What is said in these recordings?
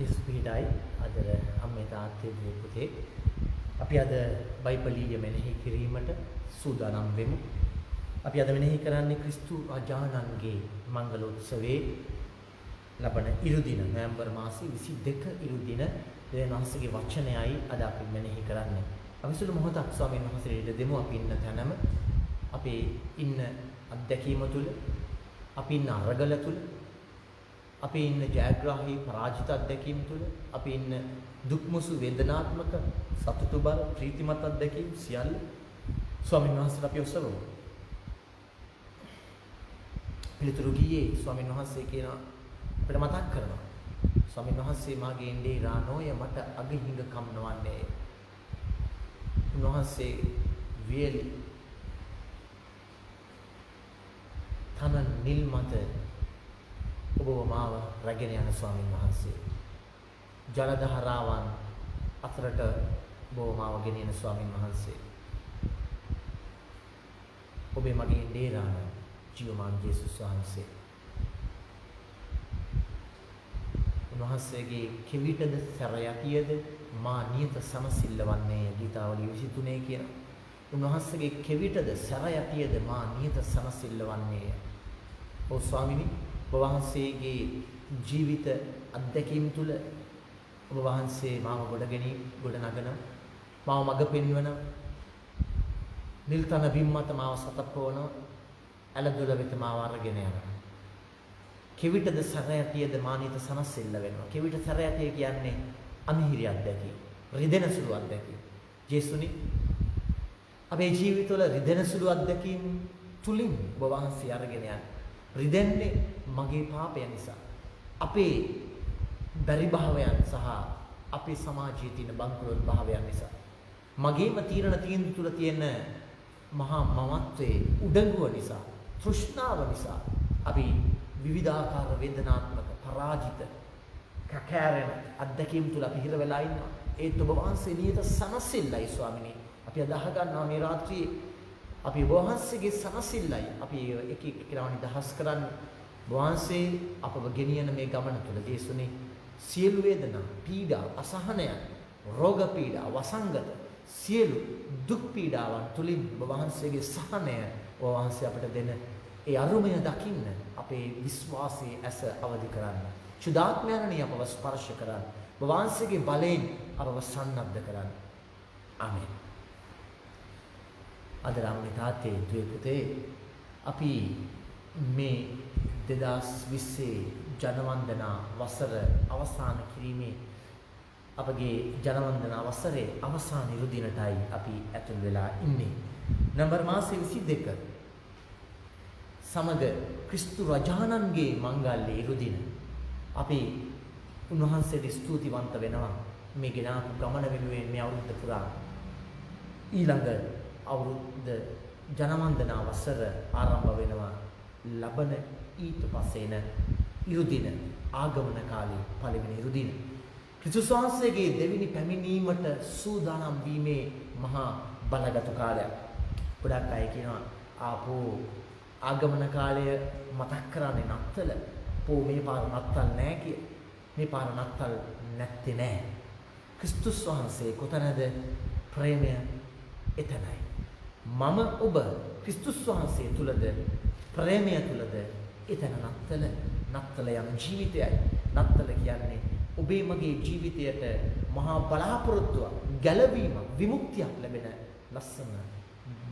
Jesus පිටයි අද අම්මේ තාත්තේ දුවේ පුතේ අපි අද බයිබලීය මෙනෙහි කිරීමට සූදානම් වෙමු. අපි අද මෙනෙහි කරන්නේ ක්‍රිස්තු රජාණන්ගේ මංගල උත්සවයේ ලබන ඉරුදින නොවැම්බර් මාසයේ 22 ඉරුදින දෙවියන්වහන්සේගේ වචනයයි අද අපි මෙනෙහි කරන්නේ. අපි සුළු මොහොතක් ස්වාමීන් වහන්සේට දෙමු අපි ඉන්න තැනම අපි ඉන්න අත්දැකීම තුළ අපි ඉන්න අරගල තුළ අපි ඉන්න ජයග්‍රාහී පරාජිත අත්දැකීම් තුළ අපි ඉන්න දුක්මුසු වේදනාත්මක සතුටු බර ප්‍රීතිමත් අත්දැකීම් සියල්ල ස්වාමීන් වහන්සේට අපි ඔසවමු. පිළිතුරු ගියේ ස්වාමීන් වහන්සේ කියන අපිට මතක් කරනවා. ස්වාමීන් වහන්සේ මාගේ ඉන්නේ රානෝය මට අගහිඟ කම් නොවන්නේ. උන්වහන්සේ වියලි තන නිල් මත ඔබ මාව රැගෙන යන ස්වාමීන් වහන්සේ ජල දහරාවන් අතරට ඔබ මාව ගෙනියන ස්වාමීන් වහන්සේ ඔබේ මගේ දේරාන ජීවමාන යේසුස් වහන්සේ උන්වහන්සේගේ කෙවිතද සැරයටියද මා නියත සමසිල්ල වන්නේ ගීතාවලිය 23 කියන උන්වහන්සේගේ කෙවිතද සැරයටියද මා නියත සමසිල්ල වන්නේ. ඔව් ස්වාමීනි ඔබ වහන්සේගේ ජීවිත අත්දැකීම් තුළ ඔබ වහන්සේ මාව ගොඩ නගන මාව මඟ පෙන්වන නිල්තන බිම්මත මාව සතපවන ඇලදොල වෙත මාව අරගෙන යනවා. කෙවිතද සැරයටියද මානිත සනසෙල්ල වෙනවා. කෙවිත සැරයටිය කියන්නේ අමිහිරි අත්දැකීම්, රිදෙන සුළු අත්දැකීම්. ජේසුනි අපේ ජීවිතවල රිදෙන සුළු අත්දැකීම් තුලින් ඔබ වහන්සේ අරගෙන යනවා. රිදෙන්නේ මගේ පාපය නිසා. අපේ බැරි භාවයන් සහ අපේ සමාජයේ තියෙන බංකොලොත් භාවයන් නිසා. මගේම තීරණ තුල තියෙන මහා මමත්වයේ උඩඟුව නිසා, තෘෂ්ණාව නිසා අපි විවිධාකාර වේදනාත්මක පරාජිත කැකෑරෙන අත්දැකීම් තුල අපි හිර වෙලා ඉන්නවා. ඒත් ඔබ වහන්සේ නියත සනසිල්ලයි ස්වාමිනේ. අපි අදහ ගන්නවා මේ රාත්‍රියේ අපි වහන්සේගේ සනසිල්ලයි අපි එක එකව නිදහස් කරන්න වහන්සේ අපව ගෙනියන මේ ගමන තුළ දේශුනේ සියලු වේදනා පීඩා අසහනය රෝග පීඩා වසංගත සියලු දුක් පීඩාවන් තුලින් වහන්සේගේ සහනය වහන්සේ අපට දෙන ඒ අරුමය දකින්න අපේ විශ්වාසයේ ඇස අවදි කරන්න චුදාත්මයන්ණිය අපව ස්පර්ශ කරන්න වහන්සේගේ බලයෙන් අපව සන්නද්ධ කරන්න. ආමේන්. අද රාමේ තාත්තේ දුවේ පුතේ අපි මේ 2020 ජනවන්දනා වසර අවසන් කිරීමේ අපගේ ජනවන්දනා වසරේ අවසාන ඉරුදිනටයි අපි ඇතුල් වෙලා ඉන්නේ. නවම්බර් මාසයේ 22 සමග ක්‍රිස්තු රජාණන්ගේ මංගල්‍ය ඉරුදින අපි උන්වහන්සේට ස්තුතිවන්ත වෙනවා මේ ගෙනාපු ගමන වෙනුවෙන් මේ අවුරුද්ද පුරා. ඊළඟ අවුරුද්ද ජනවන්දනා වසර ආරම්භ වෙනවා ලබන ඊට පස්සේන ඉරුදින ආගමන කාලේ පළවෙනි ඉරුදින ක්‍රිස්තුස් වහන්සේගේ දෙවෙනි පැමිණීමට සූදානම් වීමේ මහා බලගත් කාලයක්. ගොඩක් අය කියනවා ආපෝ ආගමන කාලය මතක් කරන්නේ නත්තල මේ පාර නත්තල් නෑ කිය. මේ පාර නත්තල් නැත්තේ නෑ. ක්‍රිස්තුස් වහන්සේ කොතනද ප්‍රේමය එතනයි. මම ඔබ ක්‍රිස්තුස් වහන්සේ තුලද ප්‍රේමය තුලද එතන නත්තල යන ජීවිතයයි. නත්තල කියන්නේ ඔබේ මගේ ජීවිතයට මහා බලාපොරොත්තුවක් ගැලවීමක් විමුක්තියක් ලැබෙන ලස්සන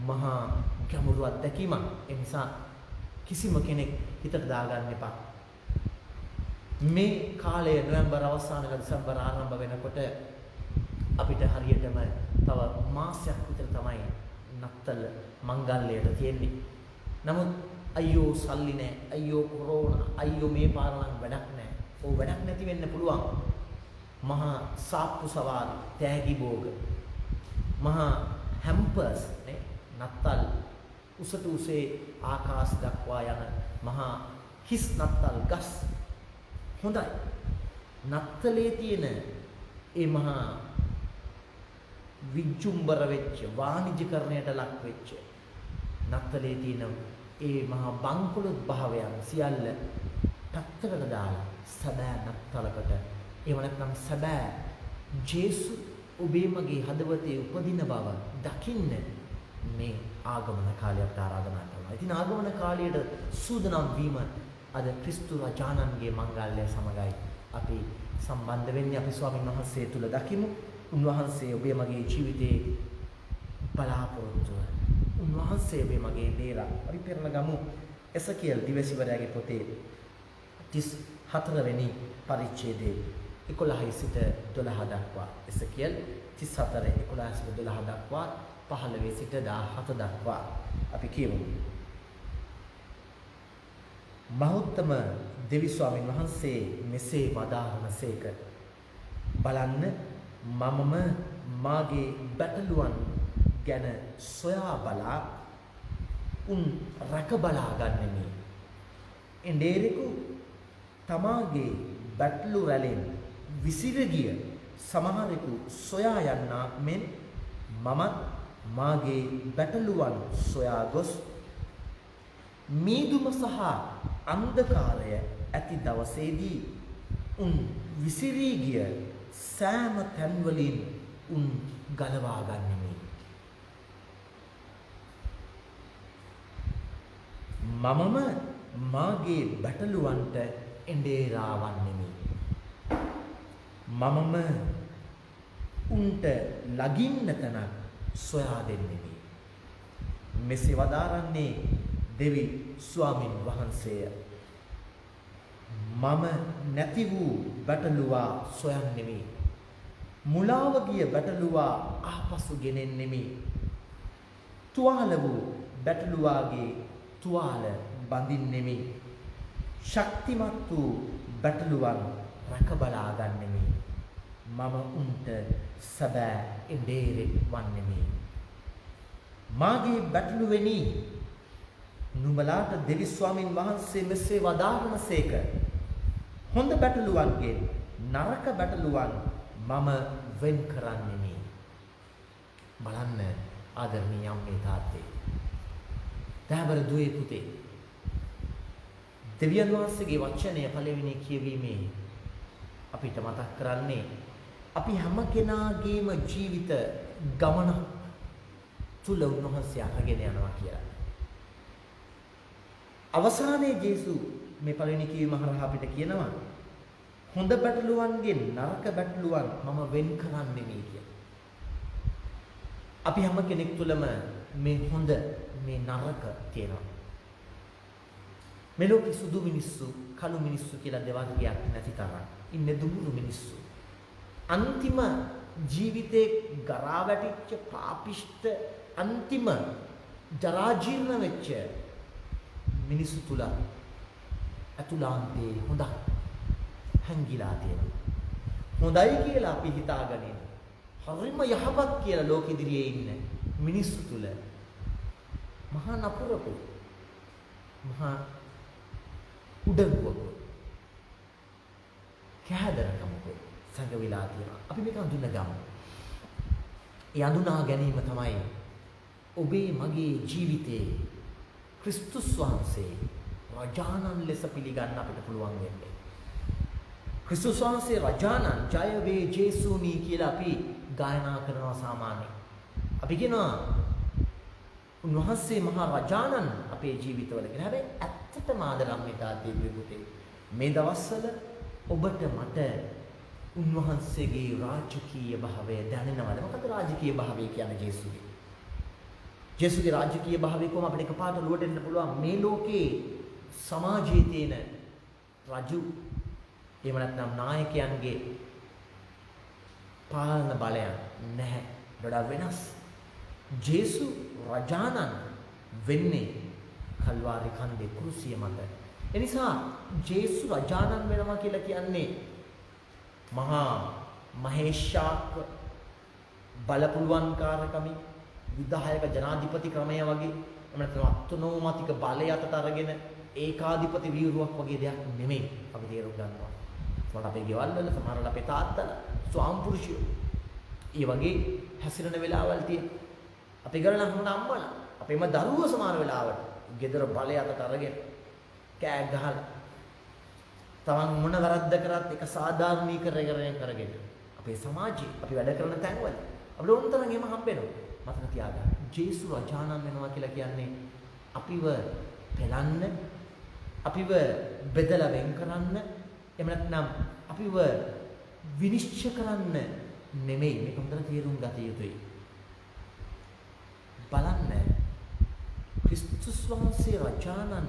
මහා ගැඹුරු අත්දැකීමක්. ඒ නිසා කිසිම කෙනෙක් හිතට දාගන්න එපා. මේ කාලය නොවැම්බර් අවසාන දෙසැම්බර් ආරම්භ වෙනකොට අපිට හරියටම තව මාසයක් විතර තමයි නත්තල මංගල්‍යයට තියෙන්නේ. නමුත් අයියෝ සල්ලි නැහැ, අයියෝ කොරෝනා, අයියෝ මේ පාර නම් වැඩක් නැහැ. ඕ වැඩක් නැති වෙන්න පුළුවන්. මහා සාප්පු සවාර, තෑගි භෝග, මහා හැම්පර්ස් නේ, නත්තල් උසට උසේ ආකාශ දක්වා යන මහා හිස් නත්තල් ගස්. හොඳයි. නත්තලේ තියෙන ඒ මහා විජුම්බර වෙච්ච වාණිජකරණයට ලක් වෙච්ච නත්තලේ තියෙන ඒ මහා බංකොලොත් භාවයන් සියල්ල පැත්තකට දාලා සැබෑ නත්තලකට එහෙම නැත්නම් සැබෑ ජේසු ඔබේ මගේ හදවතේ උපදින බව දකින්න මේ ආගමන කාලයට ආරාධනා කරනවා. ඉතින් ආගමන කාලයට සූදානම් වීම අද ක්‍රිස්තු රජාණන්ගේ මංගල්‍යය සමගයි අපි සම්බන්ධ වෙන්නේ. අපි ස්වාමීන් වහන්සේ තුල දකිමු උන්වහන්සේ ඔබේ මගේ ජීවිතේ බලාපොරොත්තුව. උන්වහන්සේ ඔබේ මගේ දේරා. අපි පෙරණ ගමු එසකියල් දිවසිවරයාගේ පොතේ 34 වෙනි පරිච්ඡේදයේ 11 සිට 12 දක්වා. එසකියල් 34 11 සිට 12 දක්වා 15 සිට 17 දක්වා අපි කියමු. මහෞත්තම දෙවි ස්වාමීන් වහන්සේ මෙසේ වදාහනසේක. බලන්න මමම මාගේ බැටළුවන් ගැන සොයා බලා උන් රැක බලා ගන්නෙමි. එඬේරෙකු තමාගේ බැටළු රැළෙන් විසිර ගිය සමහරෙකු සොයා යන්නා මෙන් මමත් මාගේ බැටළුවන් සොයා ගොස් මීදුම සහ අන්ධකාරය ඇති දවසේදී උන් විසිරී ගිය සෑම තැන්වලින් උන් ගලවා ගන්නෙමි. මමම මාගේ බැටළුවන්ට එඬේරා වන්නෙමි. මමම උන්ට ලගින්න තැනක් සොයා දෙන්නෙමි. මෙසේ වදාරන්නේ දෙවි ස්වාමින් වහන්සේය. මම නැති වූ බැටළුවා සොයන්නෙමි. මුලාව ගිය බැටළුවා ආපසු ගෙනෙන්නෙමි. තුවාල වූ බැටළුවාගේ තුවාල බඳින්නෙමි. ශක්තිමත් වූ බැටළුවන් රැක බලා ගන්නෙමි. මම උන්ට සැබෑ එඬේරෙක් වන්නෙමි. මාගේ බැටළුවෙනි නුඹලාට දෙවි ස්වාමින් වහන්සේ මෙසේ වදාළනසේක. හොඳ බැටළුවන්ගෙන් නරක බැටළුවන් මම වෙන් කරන්නෙමි. බලන්න ආදරණීය අම්මේ තාත්තේ. දහවර දුවේ පුතේ. දෙවියන් වහන්සේගේ වචනය පළවෙනි කියවීමේ අපිට මතක් කරන්නේ අපි හැම කෙනාගේම ජීවිත ගමන තුල උන්වහන්සේ අරගෙන යනවා කියලා. අවසානයේ ජේසු මේ පළවෙනි කියවීම හරහා අපිට කියනවා හොඳ බැටළුවන්ගෙන් නරක බැටළුවන් මම වෙන් කරන්නෙමි කියලා. අපි හැම කෙනෙක් තුළම මේ හොඳ මේ නරක තියෙනවා. මේ ලෝකේ සුදු මිනිස්සු කළු මිනිස්සු කියලා දෙවර්ගයක් නැති තරම් ඉන්නේ දුමුරු මිනිස්සු. අන්තිම ජීවිතේ ගරා වැටිච්ච පාපිෂ්ඨ අන්තිම ජරා ජීර්ණ වෙච්ච මිනිස්සු තුල අතුලාන්තේ හොඳ හැංගිලා තියෙනවා. හොඳයි කියලා අපි හිතාගෙන ඉන්න. හරිම යහපත් කියලා ලෝක ඉදිරියේ ඉන්න මිනිස්සු තුල මහා නපුරකෝ මහා උඩඟුවකෝ කෑදරකමකෝ සංගවිලා තියෙනවා. අපි මේක අඳුන ගමු. ඒ අඳුනා ගැනීම තමයි ඔබේ මගේ ජීවිතේ ක්‍රිස්තුස් වහන්සේ රජාණන් ලෙස පිළිගන්න අපිට පුළුවන් වෙන්නේ. ක්‍රිස්තුස් වහන්සේ රජාණන් ජය වේ ජේසුනි කියලා අපි ගායනා කරනවා සාමාන්‍යයෙන්. අපි කියනවා උන්වහන්සේ මහා රජාණන් අපේ ජීවිතවල කියලා. හැබැයි ඇත්තටම ආදරම් මිතාදී පුතේ මේ දවස්වල ඔබට මට උන්වහන්සේගේ රාජකීය භාවය දැනෙනවද? මොකද රාජකීය භාවය කියන්නේ ජේසුගේ. ජේසුගේ රාජකීය භාවය කොහොම අපිට එකපාරට ලුවට එන්න පුළුවන් මේ ලෝකේ සමාජයේ තියෙන රජු එහෙම නැත්නම් නායකයන්ගේ පාලන බලයන් නැහැ. වඩා වෙනස්. ජේසු රජාණන් වෙන්නේ කල්වාරි කන්දේ කුරුසිය මත. එනිසා ජේසු රජාණන් වෙනවා කියලා කියන්නේ මහා මහේශාක් බලපුලුවන්කාරකමි විධායක ජනාධිපති ක්‍රමය වගේ එහෙම නැත්නම් අත්නෝමතික බලය අතට අරගෙන ඒකාධිපති වීරුවක් වගේ දෙයක් නෙමෙයි අපි තේරුම් ගන්නවා. සමහර අපේ ගෙවල් වල සමහර අපේ තාත්තලා ස්වාම්පුරුෂයෝ ඒ වගේ හැසිරෙන වෙලාවල් තියෙන. අපේ ගරණ හොඳ අම්මලා අපේම දරුවෝ සමහර වෙලාවට ගෙදර බලය අතට අරගෙන කෑ ගහලා තමන් මොන වැරද්ද කරත් ඒක සාධාරණීකරණය කරගෙන අපේ සමාජයේ අපි වැඩ කරන තැන්වල අපිට ඕන තරම් එහෙම හම්බෙනවා. මතක තියාගන්න. ජේසු රජාණන් වෙනවා කියලා කියන්නේ අපිව පෙළන්න, අපිව බෙදලා වෙන් කරන්න, එහෙම නැත්නම් අපිව විනිශ්චය කරන්න නෙමෙයි. මේක හොඳට තේරුම් ගත යුතුයි. බලන්න ක්‍රිස්තුස් වහන්සේ රජාණන්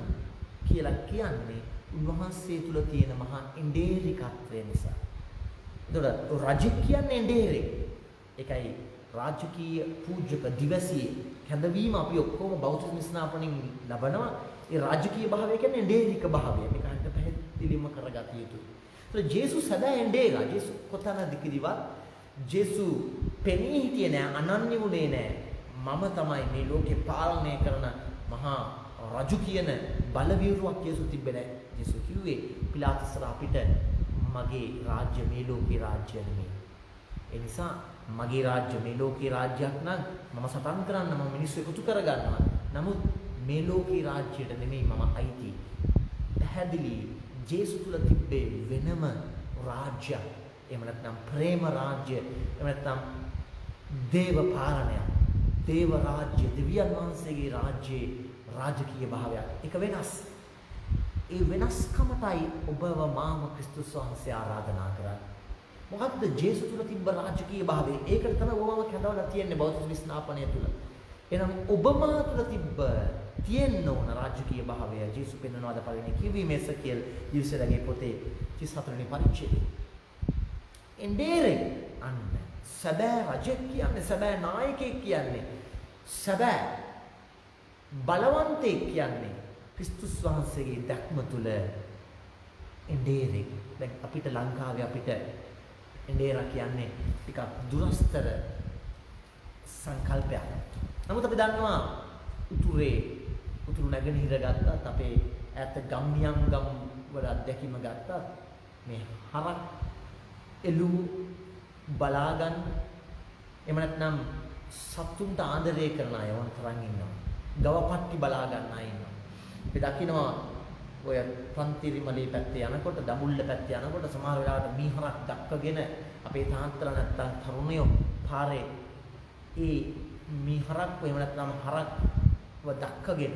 කියලා කියන්නේ උන්වහන්සේ තුල තියෙන මහා ඉන්දේරිකත්වය නිසා. එතකොට රජ කියන්නේ ඉන්දේරි. ඒකයි රාජකීය පූජක දිවසියේ කැඳවීම අපි ඔක්කොම බෞද්ධ විස්නාපණින් ලබනවා. ඒ රාජකීය භාවය කියන්නේ ඉන්දේරික භාවය. මේක හිත පැහැදිලිවම කරගත යුතුයි. ඒතකොට ජේසුස් සදා ඉන්දේරා. ජේසුස් කොතනද කිදිවත් ජේසු පෙනී හිටියේ නෑ, අනන්‍ය වුණේ නෑ. මම තමයි මේ ලෝකේ පාලනය කරන මහා රජු කියන බලවිරුවක් ජේසු තිබ්බේ නෑ. ජේසු කිව්වේ පිලාතුස්තර අපිට මගේ රාජ්‍ය මේ ලෝකේ රාජ්‍ය නෙමෙයි. ඒ නිසා මගේ රාජ්‍ය මේ ලෝකේ රාජ්‍යයක් නම් මම සටන් කරන්න, මම මිනිස්සු එකතු කරගන්නවා. නමුත් මේ ලෝකේ රාජ්‍යයට නෙමෙයි මම අයිති. පැහැදිලි ජේසු තුල තිබ්බේ වෙනම රාජ්‍යයක්. එහෙම නැත්නම් ප්‍රේම රාජ්‍ය, එහෙම නැත්නම් දේව පාලනයක්. දේව රාජ්‍ය, දෙවියන් වහන්සේගේ රාජ්‍යයේ රාජකීය භාවයක්. ඒක වෙනස්. ඒ වෙනස්කමටයි ඔබව මාම ක්‍රිස්තුස් වහන්සේ ආරාධනා කරන්නේ. මොකද්ද ජේසු තුල තිබ්බ රාජකීය භාවය? ඒකට තමයි ඔබම කැඳවලා තියෙන්නේ බෞද්ධ විස්නාපනය තුල. එහෙනම් ඔබම තුල තිබ්බ තියෙන්න ඕන රාජකීය භාවය ජේසු පෙන්වනවාද පළවෙනි කියවීමේ සකියල් යුසලගේ පොතේ 34 වෙනි පරිච්ඡේදයේ. එන්ඩේරේ අන්න සැබෑ රජෙක් කියන්නේ, සැබෑ නායකයෙක් කියන්නේ, සැබෑ බලවන්තයෙක් කියන්නේ ක්‍රිස්තුස් වහන්සේගේ දැක්ම තුල එන්ඩේරේ. දැන් අපිට ලංකාවේ අපිට එන්ඩේරා කියන්නේ ටිකක් දුරස්තර සංකල්පයක්. නමුත් අපි දන්නවා උතුරු නැගෙනහිර ගත්තත් අපේ ඈත ගම්මියම් ගම් වල අත්දැකීම ගත්තත් මේ හරක් එළු බලා ගන්න, එහෙම නැත්නම් සතුන්ට ආදරය කරන අය වුණ තරම් ඉන්නවා. ගවපට්ටි බලා ගන්න අය ඉන්නවා. අපි දකිනවා ඔය පන්තිරිමලේ පැත්තේ යනකොට, දඹුල්ල පැත්තේ යනකොට සමහර වෙලාවට මීහරක් දක්කගෙන අපේ තාත්තලා නැත්තම් තරුණයෝ පාරේ ඒ මීහරක් එහෙම නැත්නම් හරක්ව දක්කගෙන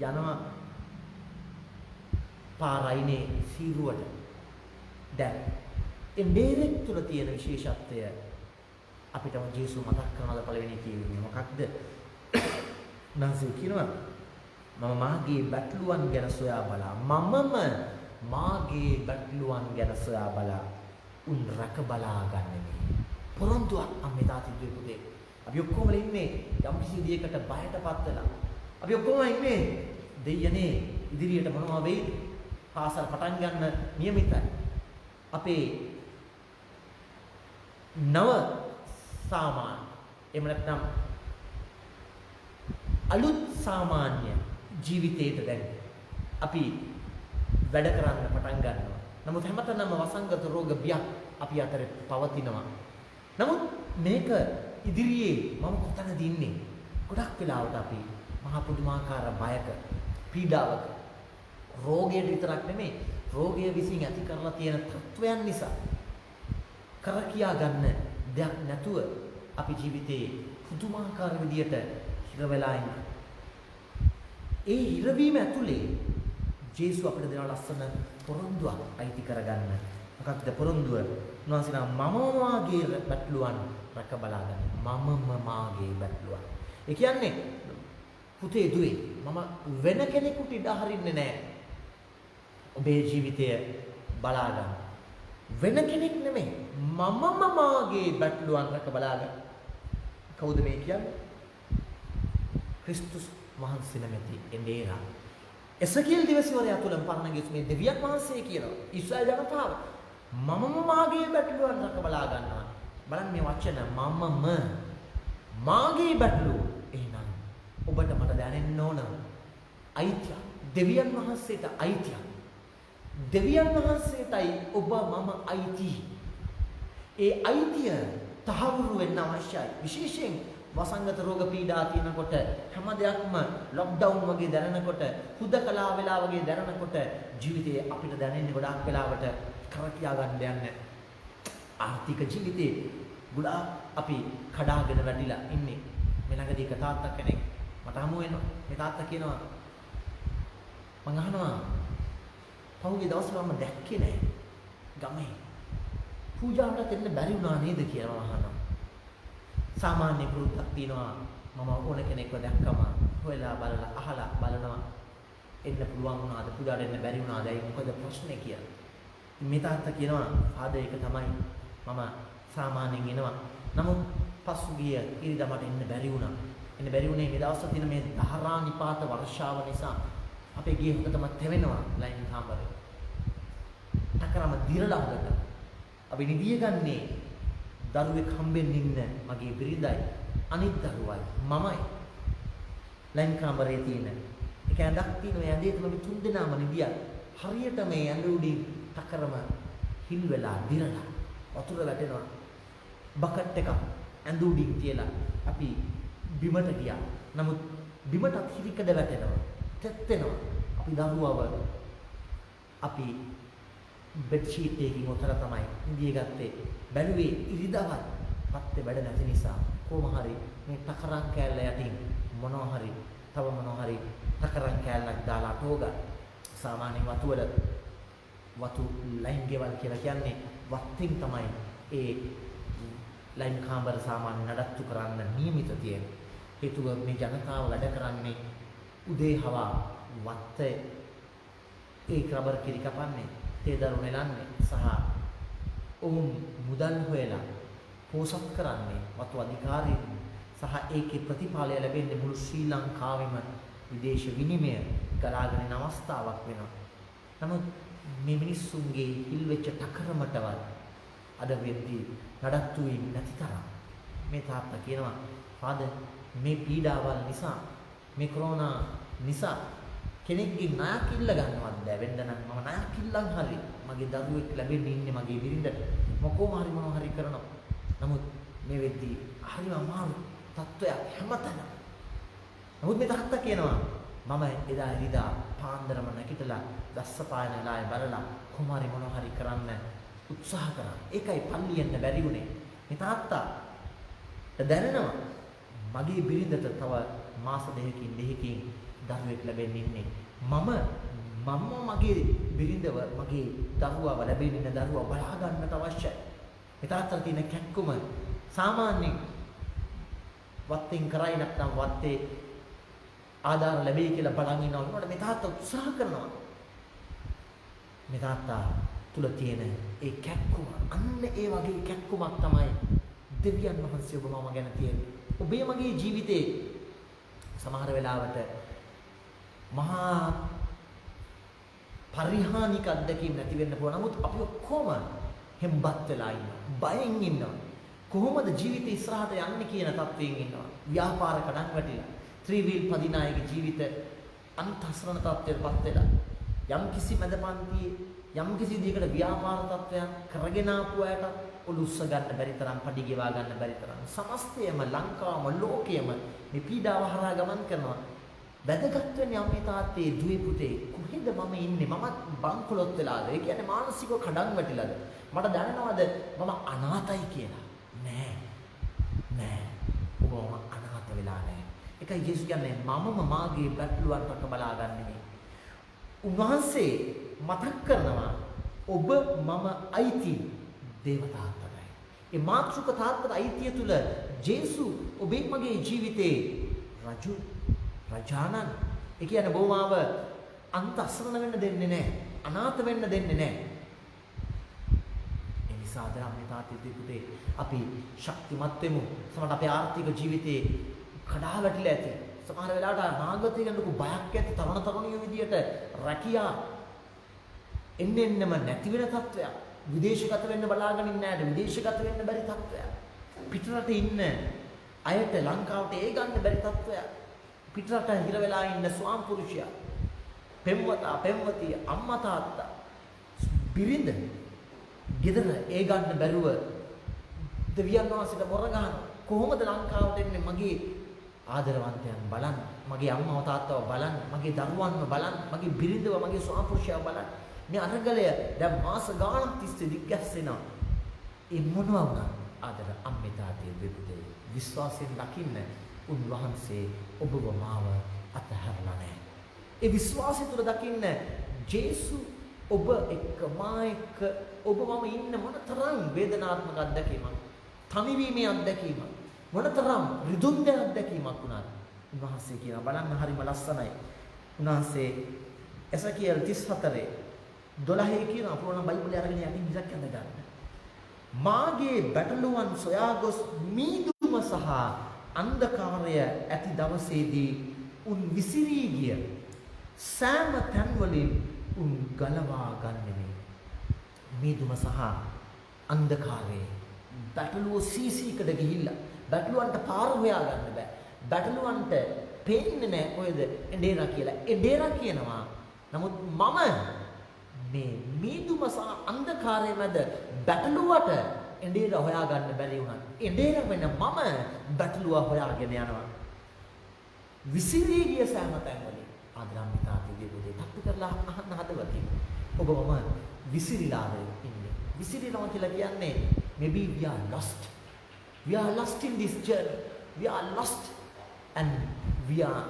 යනවා පාරයිනේ සීරුවට. දැන් එන්ඩේරෙක් තුල තියෙන විශේෂත්වය අපිටම ජේසු මතක් කරනවාද පළවෙනි කියවීම මොකක්ද? නැන්සේ කියනවා මම මාගේ බැටළුවන් ගැන සොයා බලා, මමම මාගේ බැටළුවන් ගැන සොයා බලා උන් රැක බලා ගන්නෙමි. පොරොන්දුවක් අම්මේ තාත්ති දුවේ. අපි ඔක්කොම ඉන්නේ යම්කිසි විදියකට බයටපත් වෙලා. අපි ඔක්කොම ඉන්නේ දෙයනේ ඉදිරියට මොනවා වෙයිද? පාසල් පටන් ගන්න නියමිතයි. අපේ නව සාමාන්‍ය එහෙම නැත්නම් අලුත් සාමාන්‍ය ජීවිතේට දැන් අපි වැඩ කරන්න පටන් ගන්නවා. නමුත් හැමතැනම වසංගත රෝග බියක් අපි අතරේ පවතිනවා. නමුත් මේක ඉදිරියේ මම කොතනද ඉන්නේ? ගොඩක් වෙලාවට අපි මහා පුදුමාකාර බයක, පීඩාවක, රෝගයට විතරක් නෙමෙයි රෝගය විසින් ඇති කරලා තියෙන තත්වයන් නිසා කර කියා ගන්න දෙයක් නැතුව අපි ජීවිතේ පුදුමාකාර විදියට හිර වෙලා ඉන්නේ. ඒ හිරවීම ඇතුලේ ජේසු අපිට දෙන ලස්සන පොරොන්දුවක් අයිති කරගන්න. මොකක්ද පොරොන්දුව? උන්වහන්සේ මම මාගේ බැටළුවන් රැක බලා ගන්න. මමම මාගේ බැටළුවන්. ඒ කියන්නේ පුතේ දුවේ මම වෙන කෙනෙකුට ඉඩ හරින්නේ නැහැ. ඔබේ ජීවිතය බලා ගන්න. වෙන කෙනෙක් නෙමෙයි. මමම මාගේ බැටළුවන් රැක බලා ගන්න. කවුද මේ කියන්නේ? ක්‍රිස්තුස් වහන්සේ නැමැති එන්ඩේරා. එසකියල් දිවසිවරයා තුල පරණගිස් මේ දෙවියන් වහන්සේ කියනවා ඊශ්‍රායල් ජනතාව මමම මාගේ බැටළුවන් රැක බලා ගන්නවා. බලන්න මේ වචන මමම මාගේ බැටළුව. එහෙනම් ඔබට මට දැනෙන්න ඕන අයිතිය. දෙවියන් වහන්සේට අයිතිය. දෙවියන් වහන්සේටයි ඔබ මම අයිති. ඒ අයිතිය තහවුරු වෙන්න අවශ්‍යයි. විශේෂයෙන් වසංගත රෝග පීඩා තියෙනකොට හැම දෙයක්ම ලොක්ඩවුන් වගේ දැනෙනකොට හුදකලා වෙලා වගේ දැනෙනකොට ජීවිතේ අපිට දැනෙන්නේ ගොඩාක් වෙලාවට කරකියා ගන්න දෙයක් නැහැ. ආර්ථික ජීවිතේ ගොඩාක් අපි කඩාගෙන වැඩිලා ඉන්නේ. මේ ළඟදී එක තාත්තා කෙනෙක් මට හමු වෙනවා. මේ තාත්තා කියනවා මං අහනවා පහුගිය දවස්වල මම දැක්කේ නැහැ ගමේ පූජාවට එන්න බැරි වුණා නේද කියලා මම අහනවා. සාමාන්‍ය පුරුද්දක් තියෙනවා මම ඕන කෙනෙක්ව දැක්කම හොයලා බලලා අහලා බලනවා එන්න පුළුවන් වුණාද පූජාවට එන්න බැරි වුණාද ඒ මොකද ප්‍රශ්නේ කියලා. මේ තාත්තා කියනවා ආදේ එක තමයි මම සාමාන්‍යයෙන් එනවා. නමුත් පසුගිය ඉරිදා මට එන්න බැරි වුණා. එන්න බැරි වුණේ මේ දවස්වල තියෙන මේ දහරා නිපාත වර්ෂාව නිසා අපේ ගේ හොඳටම තෙවෙනවා ලයින් කාමරේ. ටකරම දිරලා හොදට. අපි නිදිය ගන්නේ දරුවෙක් හම්බෙන්න ඉන්න මගේ බිරිඳයි අනිත් දරුවයි මමයි. ලයින් කාමරේ තියෙන. ඒක ඇඳක් තියෙන ඒ ඇඳේ තමයි තුන් දෙනාම නිදියා. හරියට මේ ඇඳ උඩින් ටකරම හිල් වෙලා දිරලා වතුර වැටෙනවා. බකට් එකක් ඇඳ උඩින් තියලා අපි බිමට ගියා. නමුත් බිමටත් හිරිකඩ වැටෙනවා. තෙත් වෙනවා. අපි දරුවව අපි බෙඩ් ෂීට් එකකින් උතර තමයි ඉඳිය ගත්තේ. බැලුවේ ඉරිදවත් පත්තේ වැඩ නැති නිසා කොහොම හරි මේ තකරන් කෑල්ල යටින් මොනවා හරි තව මොනවා හරි තකරන් කෑල්ලක් දාලා ටෝගා. සාමාන්‍ය වතු ලයින් ගෙවල් කියලා කියන්නේ වත්තින් තමයි ඒ ලයින් කාමර සාමාන්‍ය නඩත්තු කරන්න නියමිත තියෙන. හේතුව මේ ජනතාව වැඩ කරන්නේ උදේ හවා වත්තේ ඒ රබර් කිරි කපන්නේ තේ දරු නෙලන්නේ සහ ඔවුන් මුදල් හොයලා පෝසත් කරන්නේ වතු අධිකාරීන් සහ ඒකේ ප්‍රතිඵලය ලැබෙන්නේ මුළු ශ්‍රී ලංකාවෙම විදේශ විනිමය ගලාගෙන යන අවස්ථාවක් වෙනවා. නමුත් මේ මිනිස්සුන්ගේ හිල් වෙච්ච ටකරමටවත් අද වෙද්දී නඩත්තු වෙන්නේ නැති තරම් මේ තාත්තා කියනවා "ෆාදර් මේ පීඩාවල් නිසා මේ කොරෝනා නිසා කෙනෙක්ගේ ණයක් ඉල්ල ගන්නවත් බැ වෙන්න නම් මම ණයක් ඉල්ලන් හරි මගේ දරුවෙක් ලැබෙන්න ඉන්නේ මගේ බිරිඳට මොකෝම හරි මොනවා හරි කරනවා. නමුත් මේ වෙද්දී හරිම අමාරු තත්ත්වයක් හැමතැනම. නමුත් මේ තාත්තා කියනවා මම එදා ඉරිදා පාන්දරම නැගිටලා දස්සපායන වෙලාවේ බලලා කොමාරි මොනවා හරි කරන්න උත්සාහ කරා. ඒකයි පල්ලියෙන්න බැරි වුණේ. මේ තාත්තා දැනෙනවා මගේ බිරිඳට තව මාස දෙකකින් දරුවෙක් ලැබෙන්න ඉන්නේ. මම මගේ බිරිඳව මගේ දරුවාව ලැබෙන්න ඉන්න දරුවා බලා ගන්නට අවශ්‍යයි. මේ තාත්තා තියෙන කැක්කුම සාමාන්‍යයෙන් වත්තෙන් කරයි නැත්නම් වත්තේ ආදාර ලැබෙයි කියලා බලන් ඉන්නකොට මේ තාත්තා උත්සාහ කරනවා. මේ තාත්තා තුල තියෙන ඒ කැක්කුම අන්න ඒ වගේ කැක්කුමක් තමයි දෙවියන් වහන්සේ ඔබ මම ගැන තියෙන්නේ. ඔබේ මගේ ජීවිතේ සමහර වෙලාවට මහා පරිහානික අත්දැකීම් නැති වෙන්න පුළුවන්. නමුත් අපි ඔක්කොම හෙම්බත් වෙලා ඉන්නවා. බයෙන් ඉන්නවා. කොහොමද ජීවිතේ ඉස්සරහට යන්නේ කියන තත්වයෙන් ඉන්නවා. ව්‍යාපාර කඩන් වැටිලා. ත්‍රිවිල් පදිනායක ජීවිත අන්තස්රණ තත්ත්වයටපත් වෙලා. යම් කිසි මැදපන්තියේ යම් කිසි දෙයකට ව්‍යාපාර තත්වයන් කරගෙන ආපු අයට ඔලුස්ස ගන්න බැරි තරම් පඩි ගෙවා ගන්න බැරි තරම් සමස්තයම ලංකාවම ලෝකයේම මේ පීඩාව හරහා ගමන් කරනවා. වැදගත් වෙන්නේ අම්මේ තාත්තේ දුවේ පුතේ කොහෙද මම ඉන්නේ මමත් බංකොලොත් වෙලාද? ඒ කියන්නේ මානසිකව කඩන් වැටිලාද? මට දැනනවද මම අනාථයි කියලා? නෑ. ඔබම අනාථ වෙලා නෑ. ඒකයි යේසුස් කියන්නේ මමම මාගේ පැටලුවන් රට බලා ගන්නෙ. උන්වහන්සේ මතක් කරනවා ඔබ මම අයිති දේවතාවටයි. ඒ මාතෘක තාත්තට අයිතිය තුල ජේසු ඔබේ මගේ ජීවිතේ රජානන් ඒ කියන්නේ බොමාව අන්ත අසරණ වෙන්න දෙන්නේ නැහැ. අනාථ වෙන්න දෙන්නේ නැහැ. ඒ නිසා ධර්මයේ තාත්තේ පුතේ අපි ශක්තිමත් වෙමු. සමහර අපේ ආර්ථික ජීවිතේ කඩා වැටිලා ඇති. සමහර වෙලාවට නාගතය ගැන ලොකු බයක් ඇති තරුණ තරුණියෝ විදියට රැකියා එන්නෙන්නම නැති වෙන තත්ත්වයක්. විදේශගත වෙන්න බලාගෙන ඉන්න ඇයට විදේශගත වෙන්න බැරි තත්ත්වයක්. පිටරට ඉන්න අයට ලංකාවට ඒ ගන්න බැරි තත්ත්වයක්. පිටරට හිර වෙලා ඉන්න ස්වාම පුරුෂයා, පෙම්වතා, පෙම්වතිය, අම්මා තාත්තා, බිරිඳ ගෙදර ඒ ගන්න බැරුව දෙවියන් වහන්සේට මොර ගන්න කොහොමද ලංකාවට එන්නේ මගේ ආදරවන්තයන් බලන්න, මගේ අම්මව තාත්තව බලන්න, මගේ දරුවන්ව බලන්න, මගේ බිරිඳව, මගේ ස්වාමිපුරුෂයව බලන්න. මේ අරගලය දැන් මාස ගාණක් තිස්සේ දිග්ගැස්සෙනවා. ඒ මොනවා වුණත් ආදර අම්මේ තාත්තේ දෙපුතේ විශ්වාසයෙන් දකින්න උන්වහන්සේ ඔබව මාව අතහැරලා නැහැ. ඒ විශ්වාසය තුළ දකින්න ජේසු ඔබ එක්ක මා එක්ක ඔබ මම ඉන්න මොනතරම් වේදනාත්මක අත්දැකීමක්, තනිවීමේ අත්දැකීමක්, මොනතරම් රිදුම්බේ අත්දැකීමක් වුණාද උන්වහන්සේ කියනවා. බලන්න හරිම ලස්සනයි. උන්වහන්සේ එසකියල් 34:12 කියන අපෝණ බයිබලයේ අරගෙන යටින් ඉස්සක් ඇඳ ගන්න. මාගේ බැටළුවන් සොයා ගොස් මීදුම සහ අන්ධකාරය ඇති දවසේදී උන් විසිරී ගිය සෑම තැන්වලින් උන් ගලවා ගන්නෙමි. මීදුම සහ අන්ධකාරයේ බැටළුවෝ සීසීකට ගිහිල්ලා බැටළුවන්ට පාර හොයා ගන්න බෑ. බැටළුවන්ට පේන්නේ නැහැ කොහෙද එඬේරා කියලා. එඬේරා කියනවා. නමුත් මම මේ මීදුම සහ අන්ධකාරයේ මැද බැටළුවට එඬේරා හොයා ගන්න බැරි වුණා. එඬේරා වෙන මම බැටළුවා හොයාගෙන යනවා. විසිරී ගිය සෑම තැන්වලින් ආදරාන්විතාවේදී බුදේ තට්ටු කරලා අහන්න හදවතින් ඔබ මම විසිරීලාද ඉන්නේ. විසිරීනවා කියලා කියන්නේ maybe we are lost. We are lost in this journey. We are lost and we are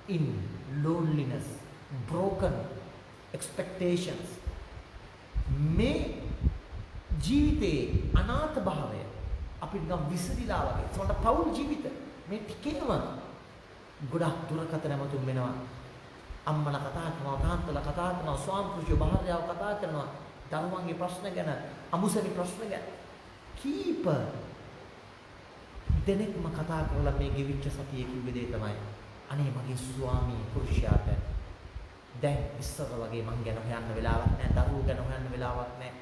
in loneliness, broken expectations. මේ ජීවිතේ අනාථ භාවය අපිට නම් විසිරීලා වගේ. ඒකට පෞල් ජීවිත මේ ටිකේම ගොඩක් දුරකථන නැමතුම් වෙනවා. අම්මලා කතා කරනවා, තාත්තලා කතා කරනවා, ස්වාමිපුරුෂයෝ භාර්යාව කතා කරනවා, දරුවන්ගේ ප්‍රශ්න ගැන, අමුසරි ප්‍රශ්න ගැන. කීප දෙනෙක්ම කතා කරලා මේ ගෙවිච්ච සතියේ කිව්වේ දේ තමයි අනේ මගේ ස්වාමී පුරුෂයාට දැන් ඉස්සර වගේ මං ගැන හොයන්න වෙලාවක් නැහැ, දරුවෝ ගැන හොයන්න වෙලාවක් නැහැ.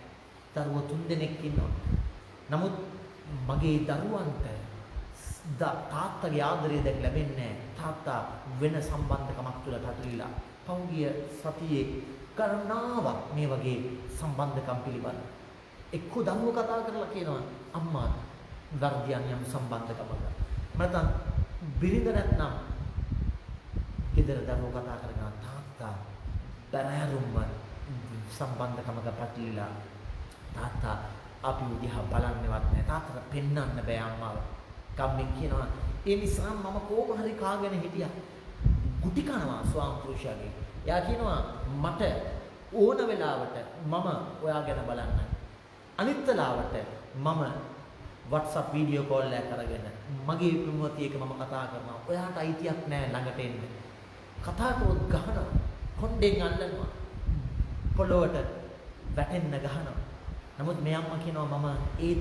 දරුවෝ 3 දෙනෙක් ඉන්නවා. නමුත් මගේ දරුවන්ට තාත්තගේ ආදරය දැක් ලැබෙන්නේ නැහැ. තාත්තා වෙන සම්බන්ධකමක් තුල පැටලිලා පෞගිය සතියේ කරනාවක් මේ වගේ සම්බන්ධකම් පිළිබඳ. එක්ක දරුවෝ කතා කරලා කියනවා අම්මා වර්ධියන් යම් සම්බන්ධකමක. නැත්නම් බිරිඳ නැත්නම් ගෙදර දරුවෝ කතා කරනවා තාත්තා බැරෑරුම්ම සම්බන්ධකමක පැටලිලා තාත්තා අපි දිහා බලන්නේවත් නැහැ. තාත්තට පෙන්වන්න බෑ අම්මාව. කම්මෙන් කියනවා ඒ නිසා මම කොහොම හරි කාගෙන හිටියා. ගුටි කනවා ස්වාමිපුරුෂයාගේ. එයා කියනවා මට ඕන වෙලාවට මම ඔයා ගැන බලන්න. අනිත් වෙලාවට මම WhatsApp වීඩියෝ කෝල් එකක් අරගෙන මගේ ප්‍රමුඛතිය එක මම කතා කරනවා. ඔයාට අයිතියක් නැහැ ළඟට එන්න. කතා කරොත් ගහනවා. කොණ්ඩෙන් අල්ලනවා. පොළොවට වැටෙන්න ගහනවා. නමුත් මේ අම්මා කියනවා මම ඒත්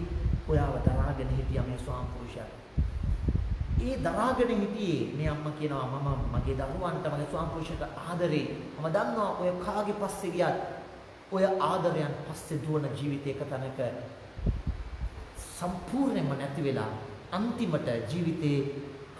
ඔයාව දරාගෙන හිටියා මේ ස්වාමිපුරුෂයා. ඒ දරාගෙන හිටියේ මේ අම්මා කියනවා මම මගේ දරුවන්ට මගේ ස්වාමිපුරුෂයට ආදරේ. මම දන්නවා ඔය කාගේ පස්සේ ගියත් ඔය ආදරයන් පස්සේ දුවන ජීවිතයක තනක සම්පූර්ණයෙන්ම නැති වෙලා අන්තිමට ජීවිතේ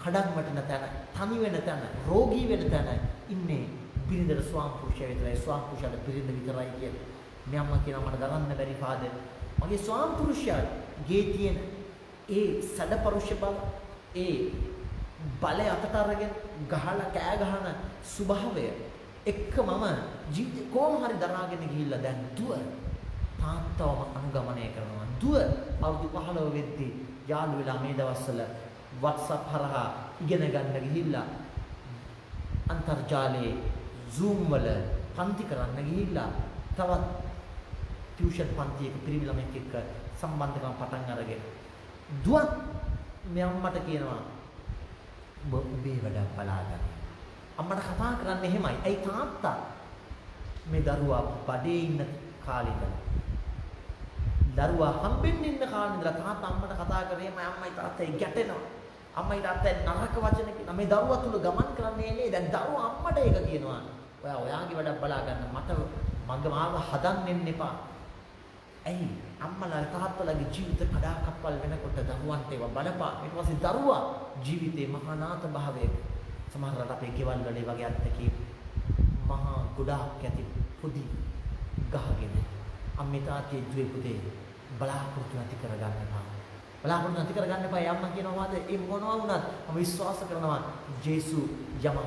කඩන් වටන තැන, තනි වෙන තැන, රෝගී වෙන තැන ඉන්නේ බිරිඳට ස්වාමිපුරුෂයා විතරයි. ස්වාමිපුරුෂයාට බිරිඳ විතරයි කියන්නේ. මේ අම්මා කියනවා මට දරන්න බැරි ෆාදර්. මගේ ස්වාමිපුරුෂයා ගේ තියෙන ඒ සැඩපරුෂ බව, ඒ බලය අතට අරගෙන ගහලා කෑ ගහන ස්වභාවය එක්ක මම ජීවිතේ කොහොම හරි දරාගෙන ගිහිල්ලා දැන් දුව තාත්තවම අනුගමනය කරනවා. දුව අවුරුදු 15 වෙද්දී යාළු වෙලා මේ දවස්වල WhatsApp හරහා ඉගෙන ගන්න ගිහිල්ලා අන්තර්ජාලයේ Zoom වල පන්ති කරන්න ගිහිල්ලා තවත් ටියුෂන් පන්තියක පිරිමි ළමෙක් එක්ක සම්බන්ධකම් පටන් අරගෙන දුවත් මේ අම්මට කියනවා ඔබ උඹේ වැඩ බලාගන්න. අම්මට කතා කරන්නේ එහෙමයි. ඇයි තාත්තා මේ දරුවා බඩේ ඉන්න කාලේ ඉඳලා දරුවා හම්බෙන්න ඉන්න කාලේ ඉඳලා තාත්තා අම්මට කතා කරේ මම අම්මයි තාත්තයි ගැටෙනවා. අම්මයි තාත්තයි නරක වචන කියන මේ දරුවා තුල ගමන් කරන්නේ නේ. දැන් දරුවා අම්මට ඒක කියනවා. ඔයාගේ වැඩ බලාගන්න මට මගේ මාව හදන්න එන්න එපා. ඇයි අම්මලා තාත්තලාගේ ජීවිත කඩාකප්පල් වෙනකොට දරුවන්ට ඒවා බලපා. ඊට පස්සේ දරුවා ජීවිතේ මහානාත භාවයේ සමහරවිට අපේ ගෙවල් වල වගේ අත්දැකීම් මහා ගොඩාක් ඇති පොඩි ගහගෙන අම්මේ තාත්තේ දුවේ පුතේ බලාපොරොත්තු නැති කරගන්නවා. බලාපොරොත්තු නැති කරගන්න එපා. ඒ අම්මා කියනවා මාද ඒ මොනවා වුණත් මම විශ්වාස කරනවා ජේසු යම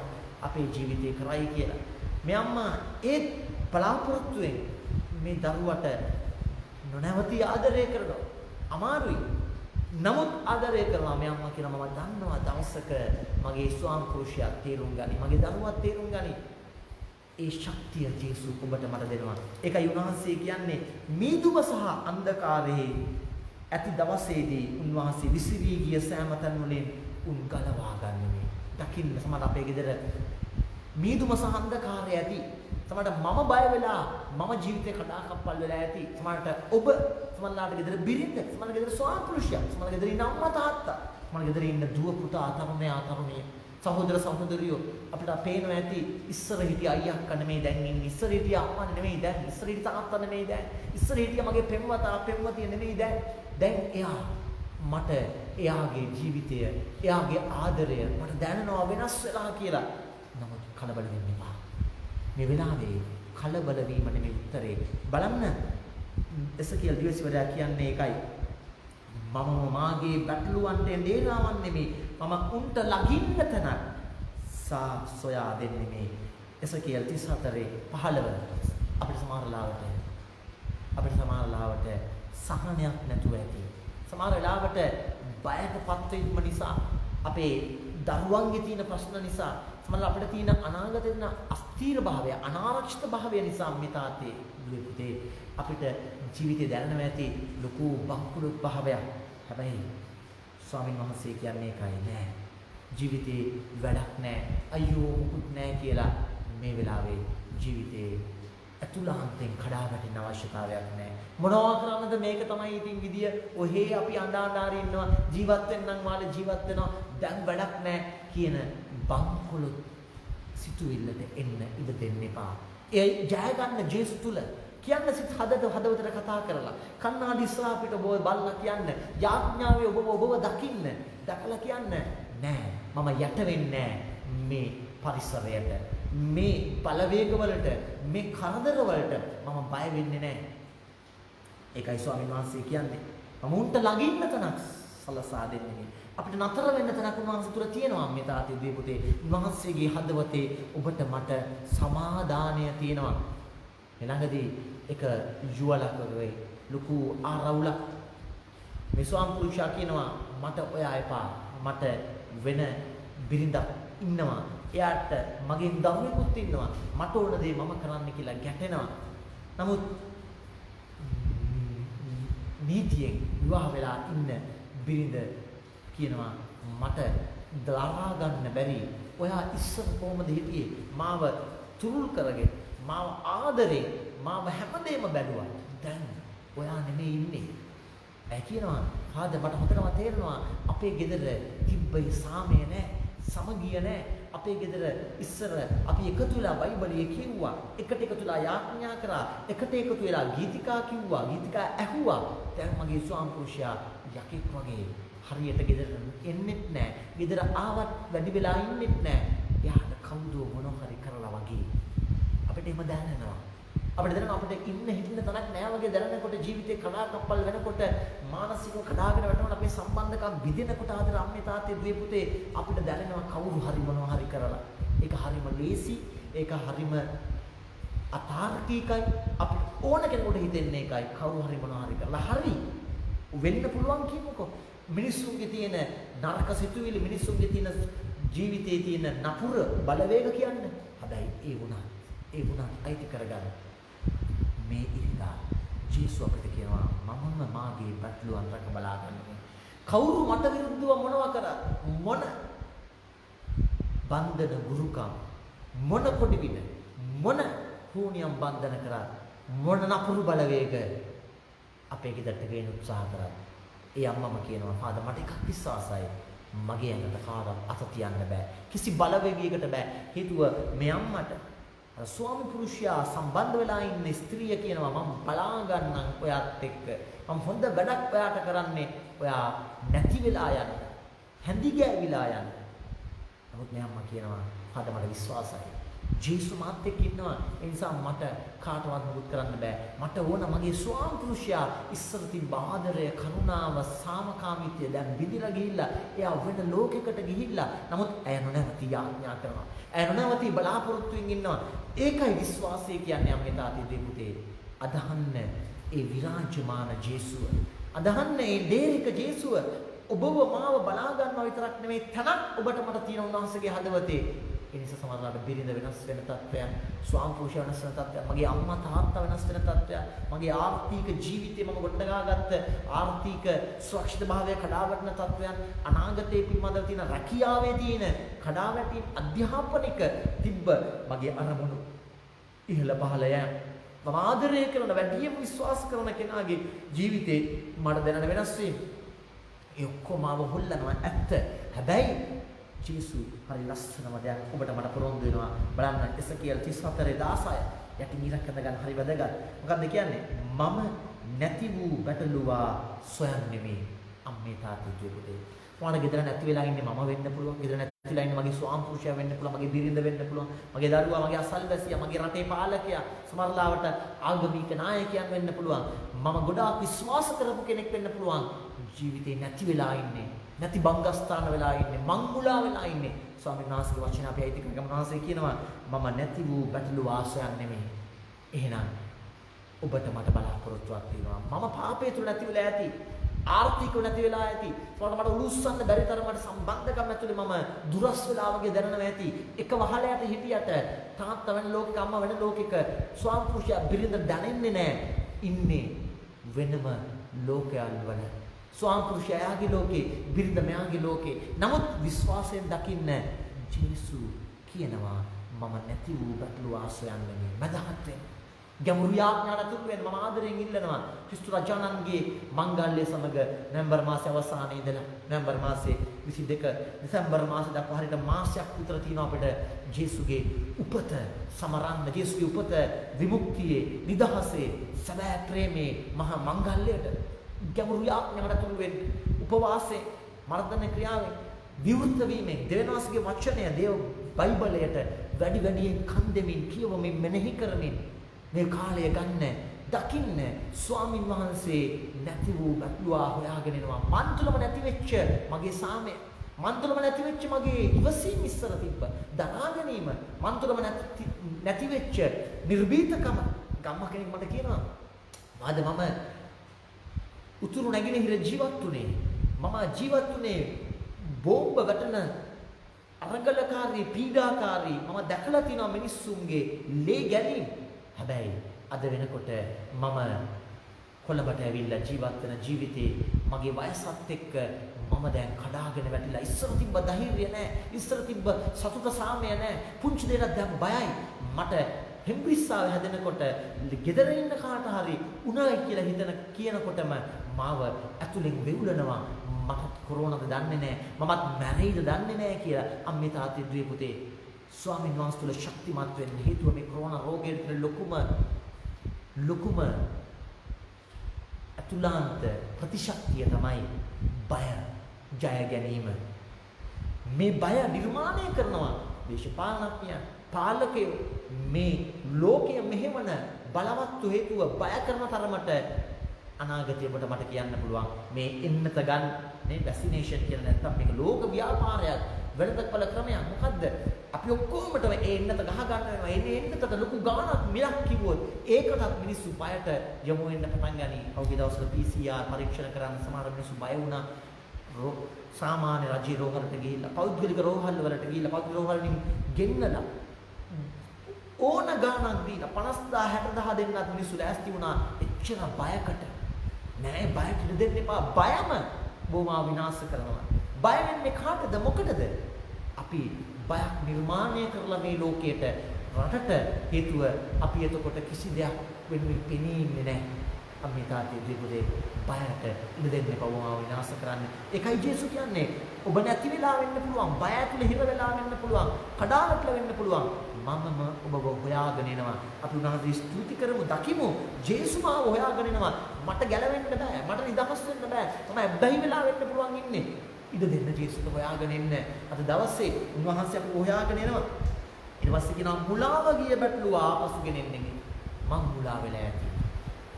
අපේ ජීවිතේ කරයි කියලා. මේ අම්මා ඒ බලාපොරොත්තුෙන් මේ දරුවට නොනවති ආදරය කරනවා. අමාරුයි. නමුත් ආදරය කරනවා. මේ අම්මා කියනවා මම දන්නවා දවසක මගේ ස්වාම පුරුෂයා තේරුම් ගනි. මගේ දරුවා තේරුම් ගනි. ඒ ශක්තිය ජේසු ඔබට මට දෙනවා. ඒකයි උන්වහන්සේ කියන්නේ මීදුම සහ අන්ධකාරයේ ඇති දවසේදී උන්වහන්සේ විසිරී ගිය සෑම තැන් වලින් උන් ගලවා ගන්නේ. දකින්න සමහර අපේ ගෙදර මීදුම සහ අන්ධකාරය ඇති. සමහරට මම බය වෙලා මම ජීවිතේ කඩාකප්පල් වෙලා ඇති. සමහරට ඔබ සමහරලාට ගෙදර බිරිඳ, සමහර ගෙදර ස්වාමි පුරුෂයා, සමහර ගෙදර ඉන්න අම්මා තාත්තා, සමහර ගෙදර ඉන්න දුව පුතා, තරුණයා, සහෝදර සහෝදරියෝ අපිට පේනවා ඇති ඉස්සර හිටිය අයියා අක්කා නෙමෙයි දැන් ඉන්නේ. ඉස්සර හිටිය අම්මා නෙමෙයි දැන්. ඉස්සර හිටිය තාත්තා නෙමෙයි දැන්. ඉස්සර හිටිය මගේ පෙම්වතා පෙම්වතිය නෙමෙයි දැන්. දැන් එයා මට එයාගේ ජීවිතය, එයාගේ ආදරය මට දැනෙනවා වෙනස් වෙලා කියලා. නමුත් කලබල වෙන්න එපා. මේ වෙලාවේ කලබල වීම නෙමෙයි උත්තරේ. බලන්න එසකියල් දිවසිවරයා කියන්නේ ඒකයි. මම මාගේ බැටළුවන්ට නේරාවන් නෙමෙයි. මම උන්ට ලගින්න තැනක් සොයා දෙන්නේ මේ එසකියල් 34:15 අපිට සමහර ලාවට සහනයක් නැතුව ඇති. සමහර වෙලාවට බයටපත් වීම නිසා අපේ දරුවන්ගේ තියෙන ප්‍රශ්න නිසා සමහර අපිට තියෙන අනාගතේ තියෙන අස්ථීර භාවය අනාරක්ෂිත භාවය නිසා මේ තාත්තේ දුවේ අපිට ජීවිතේ දැනෙනවා ඇති ලොකු බංකුලුත් භාවයක්. හැබැයි ස්වාමීන් වහන්සේ කියන්නේ ඒකයි නෑ. ජීවිතේ වැඩක් නෑ. අයියෝ මුකුත් නෑ කියලා මේ වෙලාවේ ජීවිතේ අතුලාන්තෙන් කඩා වැටෙන්න අවශ්‍යතාවයක් නෑ. මොනවා කරන්නද මේක තමයි ඉතින් විදිය. ඔහේ අපි අඬාඬාරි ඉන්නවා ජීවත් වෙන්නම් වාලේ ජීවත් වෙනවා දැන් වැඩක් නෑ කියන බංකොලොත් සිතුවිල්ලට එන්න ඉඩ දෙන්න එපා. ඒ ජය ගන්න ජේසු තුල කියන්න සිත හදවතට කතා කරලා කන්නාඩි ඉස්සරහ පිට ඔබ බලලා කියන්න යාඥාවේ ඔබව දකින්න දැකලා කියන්න නෑ මම යට වෙන්නේ මේ පරිසරයට මේ බලවේග වලට මේ කරදර වලට මම බය වෙන්නේ නෑ. ඒකයි ස්වාමීන් වහන්සේ කියන්නේ මම උන්ට ළඟින්න තනක් සලසා දෙන්නේ. අපිට නතර වෙන්න තනක් උන්වහන්සේ තුල තියෙනවා මේ තාත්තේ දී පුතේ. උන්වහන්සේගේ හදවතේ ඔබට මට සමාදානය තියෙනවා. ළඟදී එක යුවලකගේ ලොකු ආරවුලක් මේ ස්වාම පුරුෂයා කියනවා මට ඔයා එපා. මට වෙන බිරිඳක් ඉන්නවා. එයාට මගේ දරුවෙකුත් ඉන්නවා. මට ඕන දේ මම කරන්න කියලා ගැටෙනවා. නමුත් නීතියෙන් විවාහ වෙලා ඉන්න බිරිඳ කියනවා මට දරා ගන්න බැරි. ඔයා ඉස්සර කොහමද හිටියේ? මාව තුරුල් කරගෙන මාව ආදරේ මාව හැමදේම බැලුවා. දැන් ඔයා නෙමෙයි ඉන්නේ. ඇයි කියනවා? ආද මට හොඳටම තේරෙනවා අපේ ගෙදර තිබ්බේ සාමය නැහැ, සමගිය නැහැ. අපේ ගෙදර ඉස්සර අපි එකතු වෙලා බයිබලයේ කිව්වා, එකට එකතු වෙලා යාඥා කරා, එකට එකතු වෙලා ගීතිකා කිව්වා, ගීතිකා ඇහුවා. දැන් මගේ ස්වාමි පුරුෂයා යකෙක් වගේ හරියට ගෙදර එන්නෙත් නැහැ. ගෙදර ආවත් වැඩි වෙලා ඉන්නෙත් නැහැ. එයාට කවුද මොනවා හරි කරලා වගේ. අපිට එහෙම දැනෙනවා. අපිට දැනෙනවා අපිට ඉන්න හිටින්න තැනක් නෑ වගේ දැනෙනකොට ජීවිතේ කඩාකප්පල් වෙනකොට මානසිකව කඩාගෙන වැටෙනවා අපේ සම්බන්ධකම් බිඳෙනකොට ආදර අම්මේ තාත්තේ දුවේ පුතේ අපිට දැනෙනවා කවුරු හරි මොනවා හරි කරලා. ඒක හරිම ලේසි. ඒක හරිම අතාර්කිකයි. අපිට ඕන කෙනෙකුට හිතෙන්නේ ඒකයි. කවුරු හරි මොනවා හරි කරලා හරි වෙන්න පුළුවන් කියමුකෝ. මිනිස්සුන්ගේ තියෙන නරක සිතුවිලි මිනිස්සුන්ගේ තියෙන ජීවිතයේ තියෙන නපුර බලවේග කියන්නේ. හැබැයි ඒ වුණා අයිති කරගන්න. මේ ඉරිදා ජේසුස් අපිට කියනවා මමම මාගේ බැටළුවන් රැක බලා ගන්නවා. කවුරු මට විරුද්ධව මොනවා කරා මොන බන්ධන ගුරුකම් මොන කොටිවිද මොන හුනියම් බන්ධන කරා මොන නපුරු බලවේග අපේ ගෙදරට ගේන උත්සාහ කරා. ඒ අම්මම කියනවා "පාද මට එකක් විශ්වාසයි. මගේ ඇඟට කාටවත් අත තියන්න බෑ. කිසි බලවේගයකට බෑ. හේතුව මේ අම්මට ස්වාමි පුරුෂයා සම්බන්ධ වෙලා ඉන්න ස්ත්‍රිය කියනවා මම බලා ගන්නම් ඔයාත් එක්ක. මම හොඳ වැඩක් ඔයාට කරන්නේ. ඔයා නැති වෙලා යන්න. හැඳි ගෑවිලා යන්න. නමුත් මේ අම්මා කියනවා "පාද මට විශ්වාසයි. ජේසු මාත් එක්ක ඉන්නවා. ඒ නිසා මට කාටවත් මුකුත් කරන්න බෑ. මට ඕන මගේ ස්වාම පුරුෂයා ඉස්සර තිබ්බ ආදරය, කරුණාව, සාමකාමීත්වය දැන් බිඳිලා ගිහිල්ලා එයා වෙන ලෝකයකට ගිහිල්ලා. නමුත් ඇය නොනවති යාඥා කරනවා. ඇය නොනවති බලාපොරොත්තුෙන් ඉන්නවා. ඒකයි විශ්වාසය කියන්නේ අම්මේ තාත්තේ දේ පුතේ. අදහන්න ඒ විරාජමාන ජේසුව. අදහන්න ඒ දේරික ජේසුව. ඔබව මාව බලා ගන්නවා විතරක් නෙමෙයි තනක් ඔබට මට තියෙන උන්වහන්සේගේ හදවතේ. ඒ නිසා සමහරවිට බිරිඳ වෙනස් වෙන තත්ත්වයන්, ස්වාම පුරුෂයා වෙනස් වෙන තත්ත්වයන්, මගේ අම්මා තාත්තා වෙනස් වෙන තත්ත්වයන්, මගේ ආර්ථික ජීවිතේ මම ගොඩනගාගත්ත ආර්ථික සුරක්ෂිතභාවය කඩාවැටෙන තත්ත්වයන්, අනාගතයේ පිළිබඳව තියෙන රැකියාවේ තියෙන කඩාවැටීම්, අධ්‍යාපනික තිබ්බ මගේ අරමුණු ඉහළ පහළ යෑම, මම ආදරය කරන වැඩිම විශ්වාස කරන කෙනාගේ ජීවිතේ මට දැනෙන වෙනස් වීම, ඒ ඔක්කොම ආව හොල්ලනවා ඇත්ත. හැබැයි ජේසු හරි ලස්සනම දෙයක් ඔබට මට පොරොන්දු වෙනවා. බලන්න එසකියල් 34:16 යටි මිරක් අඳගන්න හරි වැදගත්. මොකක්ද කියන්නේ? මම නැති වූ බැටළුවා සොයන්නේ අම්මේ තාත්තේ ජීවිතේ. මොනවාද ගෙදර නැති වෙලා ඉන්නේ මම වෙන්න පුළුවන්. ගෙදර නැති වෙලා ඉන්නේ මගේ ස්වාම පුරුෂයා වෙන්න පුළුවන්. මගේ බිරිඳ වෙන්න පුළුවන්. මගේ දරුවා, මගේ අසල්වැසියා, මගේ රටේ පාලකයා, සමහරවිට ආගමික නායකයන් වෙන්න පුළුවන්. මම ගොඩාක් විශ්වාස කරපු කෙනෙක් වෙන්න පුළුවන්. ජීවිතේ නැති වෙලා ඉන්නේ. නැති බංගස්ථාන වෙලා ඉන්නේ, මංගුලා වෙලා ඉන්නේ. ස්වාමීන් වහන්සේගේ වචන අපි අයිති කරගමු. වහන්සේ කියනවා මම නැති වූ බැටළු වාසයන් නෙමෙයි. එහෙනම් ඔබට මට බලාපොරොත්තුවක් තියෙනවා. මම පාපය තුල නැති වෙලා ඇති. ආර්ථිකව නැති වෙලා ඇති. ඒකට මට උලුස්සන්න බැරි තරමට සම්බන්ධකම් ඇතුලේ මම දුරස් වෙලා වගේ දැනෙනවා ඇති. එක වහලයට හිටියට තාත්තා වෙන ලෝකෙක, අම්මා වෙන ලෝකෙක, ස්වාම පුරුෂයා බිරිඳ දැනෙන්නේ නැහැ. ඉන්නේ වෙනම ලෝකයන් වල. ස්වාම පුරුෂයාගේ ලෝකේ, බිරිඳ මෙයාගේ ලෝකේ. නමුත් විශ්වාසයෙන් දකින්න ජේසු කියනවා මම නැති වූ බැටළු ආශ්‍රයන් වෙන්නේ මදහත් වෙන්න. ගැඹුරු යාඥාට තුරු වෙන්න මම ආදරයෙන් ඉල්ලනවා. ක්‍රිස්තු රජාණන්ගේ මංගල්‍ය සමග නොවැම්බර් මාසයේ අවසානයේ ඉඳලා නොවැම්බර් මාසයේ 22 දෙසැම්බර් මාසෙ දක්වා හරියට මාසයක් විතර තියෙනවා අපිට ජේසුගේ උපත සමරන්න, ජේසුගේ උපත විමුක්තියේ, නිදහසේ, සැබෑ ප්‍රේමේ මහා මංගල්‍යයට ගැඹුරු යාඥාට තුරු වෙන්න, උපවාසයේ, මර්ධන ක්‍රියාවෙන්, විවෘත වීමෙන්, දෙවියන්වහන්සේගේ වචනය, දේව බයිබලයට වැඩි වැඩියෙන් කන් දෙමින්, කියවමින්, මෙනෙහි කරමින් මේ කාලය ගන්න, දකින්න ස්වාමින් වහන්සේ නැති වූ බැටළුවා හොයාගෙන එනවා. මන් තුළම නැති වෙච්ච මගේ සාමය, මන් තුළම නැති වෙච්ච මගේ ඉවසීම ඉස්සර තිබ්බ දරා ගැනීම, මන් තුළම නැති වෙච්ච නිර්භීතකම. ගම්ම කෙනෙක් මට කියනවා "මාද මම උතුරු නැගෙනහිර ජීවත් වුණේ. මම ජීවත් වුණේ බෝම්බ වැටෙන අරගලකාරී, පීඩාකාරී මම දැකලා තියෙනවා මිනිස්සුන්ගේ ලේ ගැනීම. හැබැයි අද වෙනකොට මම කොළඹට ඇවිල්ලා ජීවත් වෙන ජීවිතේ මගේ වයසත් එක්ක මම දැන් කඩාගෙන වැටිලා. ඉස්සර තිබ්බ ධෛර්යය නැහැ. ඉස්සර තිබ්බ සතුට සාමය නැහැ. පුංචි දෙයක් දැන් බයයි. මට හෙම්බිස්සාව හැදෙනකොට ගෙදර ඉන්න කාට හරි උනායි කියලා කියනකොටම මාව ඇතුලෙන් වෙවුලනවා. මට කොරෝනාද දන්නේ නැහැ. මමත් මැරෙයිද දන්නේ නැහැ කියලා අම්මේ තාත්තේ දුවේ පුතේ. ස්වාමීන් වහන්සේ තුළ ශක්තිමත් වෙන්න හේතුව මේ කොරෝනා රෝගයට ලොකුම අතුලාන්ත ප්‍රතිශක්තිය තමයි බය, ජය ගැනීම. මේ බය නිර්මාණය කරනවා දේශපාලනඥයන්, පාලකයෝ. මේ ලෝකය මෙහෙවන බලවත් හේතුව බය කරන තරමට අනාගතය ඔබට මට කියන්න පුළුවන් මේ එන්නත ගන්න මේ වැක්සිනේෂන් කියලා නැත්තම් මේක ලෝක ව්‍යාපාරයක්, වෙළඳපොළ ක්‍රමයක්. මොකද්ද? අපි ඔක්කොමට ඒ එන්නත ගහ ගන්න වෙනවා. එන්නේ එන්නතට ලොකු ගාණක් මිලක් කිව්වොත් ඒකටත් මිනිස්සු බයට යමු වෙන්න පටන් ගනී. අවුගේ දවස්වල PCR පරීක්ෂණ කරන්න සමහර මිනිස්සු බය වුණා. සාමාන්‍ය රජයේ රෝහලට ගිහිල්ලා, පෞද්ගලික රෝහල් වලට ගිහිල්ලා, පෞද්ගලික රෝහල් වලින් ගෙන්නලා ඕන ගාණක් දීලා 50000 60000 දෙන්නත් මිනිස්සු ලෑස්ති වුණා. එච්චර බයකට නෑ, බයට ඉඩ දෙන්න එපා. බයම බොමා විනාශ කරනවා. බය වෙන්නේ කාටද? මොකටද? අපි බයක් නිර්මාණය කරලා මේ ලෝකයට, රටට හේතුව අපි එතකොට කිසි දෙයක් වෙනුවෙන් පෙනී ඉන්නේ නැහැ. අපි තාත්තේ දෙපොදේ බයට ඉඩ දෙන්න එපා. බොමා විනාශ කරන්න. ඒකයි ජේසු කියන්නේ. ඔබ නැති වෙලා වෙන්න පුළුවන්, බය ඇතුලේ හිර වෙලා වෙන්න පුළුවන්, කඩාවැටලා වෙන්න පුළුවන්. මමම ඔබව හොයාගෙන එනවා. අපි උන්වහන්සේ ස්තුති කරමු, දකිමු. ජේසු මාව හොයාගෙන එනවා. මට ගැලවෙන්න බෑ, මට නිදහස් වෙන්න බෑ. තමයි බැයි වෙලා වෙන්න පුළුවන් ඉන්නේ. ඉඩ දෙන්න ජේසුට හොයාගෙන එන්න. අද දවසේ උන්වහන්සේ අපව හොයාගෙන එනවා. ඊට ඊට පස්සේ කියනවා මුලාව ගිය බැටළුව ආපසු ගෙනෙන්නේ මං මුලා වෙලා ඇති.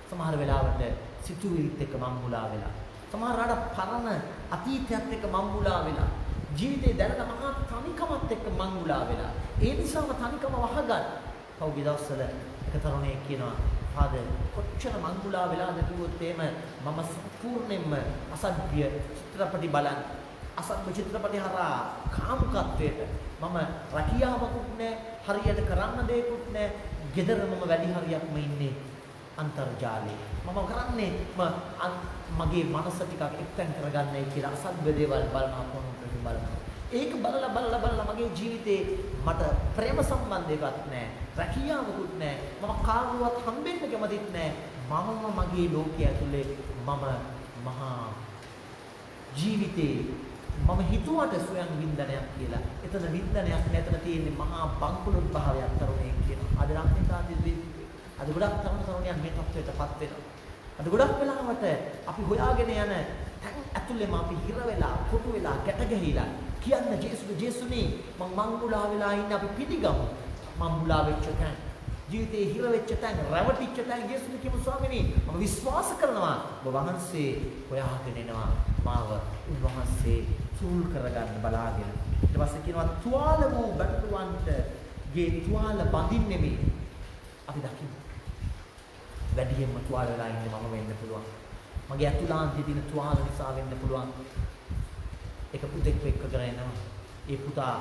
සමහර වෙලාවට සිතුවිලිත් එක්ක මං මුලා වෙලා. සමහරවිට පරණ අතීතයත් එක්ක මං මුලා වෙලා. ජීවිතේ දැනට මහා තනිකමත් එක්ක මං මුලා වෙලා. ඒ නිසාම තනිකම වහගන්න. පෞද්ගලික දවස්වල එක තරුණයෙක් කියනවා "ආද කොච්චර මං මුලා වෙලාද කිව්වොත් එහෙම මම සම්පූර්ණයෙන්ම අසභ්‍ය චිත්‍රපටි බලන් අසභ්‍ය චිත්‍රපටි හරහා කාමුකත්වයට මම රැකියාවකුත් නැහැ හරියට කරන්න දෙයක්කුත් නැහැ ගෙදර මම වැඩි හරියක්ම ඉන්නේ අන්තර්ජාලේ මම කරන්නේ මගේ මනස ටිකක් එක්තෙන් කරගන්නයි කියලා අසභ්‍ය දේවල් බලනවා පොරොන්දු බලනවා ඒක බලලා මගේ ජීවිතේ මට ප්‍රේම සම්බන්ධයක්වත් නැහැ රැකියාවකුත් නැහැ මම කාරුවත් හම්බෙන්න කැමතිත් නැහැ මමම මගේ ලෝකයේ ඇතුලේ මම මහා ජීවිතේ මම හිතුවට ස්වයං වින්දනයක් කියලා. එතන වින්දනයක් නැතන තියෙන්නේ මහා බංකුලොත් භාවයක් තරුණයෙක් කියනවා. අද රක්නිකාදී අද ගොඩක් තරුණයන් මේ තත්ත්වයටපත් වෙනවා. අද ගොඩක් වෙලාවට අපි හොයාගෙන යන තැන් ඇතුළේම අපි හිර වෙලා, කොටු වෙලා, ගැට ගැහිලා කියන්න ජේසුනේ මං මුලා වෙලා ඉන්නේ අපි පිටිගමු. මං මුලා වෙච්ච තැන් ජීවිතේ හිර වෙච්ච තැන්, රැවටිච්ච තැන් ජේසුනේ කියමු ස්වාමීනි මම විශ්වාස කරනවා ඔබ වහන්සේ හොයාගෙන එනවා මාව උන්වහන්සේ සූල් කරගන්න බලාගෙන ඊට පස්සේ කියනවා තුවාල වූ බැටළුවන්ට ගේ තුවාල බඳින්නේ මේ අපි දකිමු වැඩියෙන්ම තුවාල වෙලා ඉන්නේ මම වෙන්න පුළුවන් මගේ අතුලාන්තයේ තියෙන තුවාල නිසා වෙන්න පුළුවන් එක පුතෙක් එක්ක කරගෙන ඒ පුතා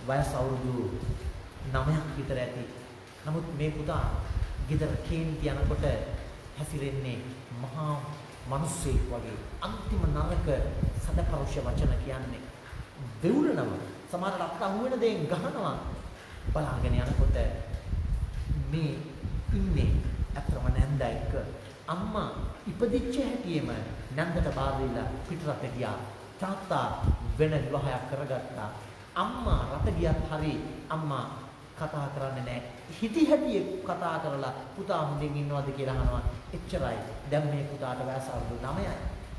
වයස අවුරුදු 9ක් විතර ඇති නමුත් මේ පුතා ගෙදර කේන්ති යනකොට හැසිරෙන්නේ මහා මිනිස්සෙක් වගේ අන්තිම නරක සදපරුෂ වචන කියන්නේ දෙවුලනම සමහරට අපට අහුවෙන දේෙන් ගහනවා බලාගෙන යනකොට මේ ඉන්නේ අතරම නැන්ද එක්ක අම්මා ඉපදිච්ච හැටියෙම නැන්දට බාර දීලා පිටරට ගියා තාත්තා වෙන විවාහයක් කරගත්තා අම්මා රට ගියත් හරි අම්මා කතා කරන්නේ නැහැ. හිටි හැටි කතා කරලා පුතා හොඳින් ඉන්නවද කියලා අහනවා. එච්චරයි. දැන් මේ පුතාට වයස අවුරුදු 9යි.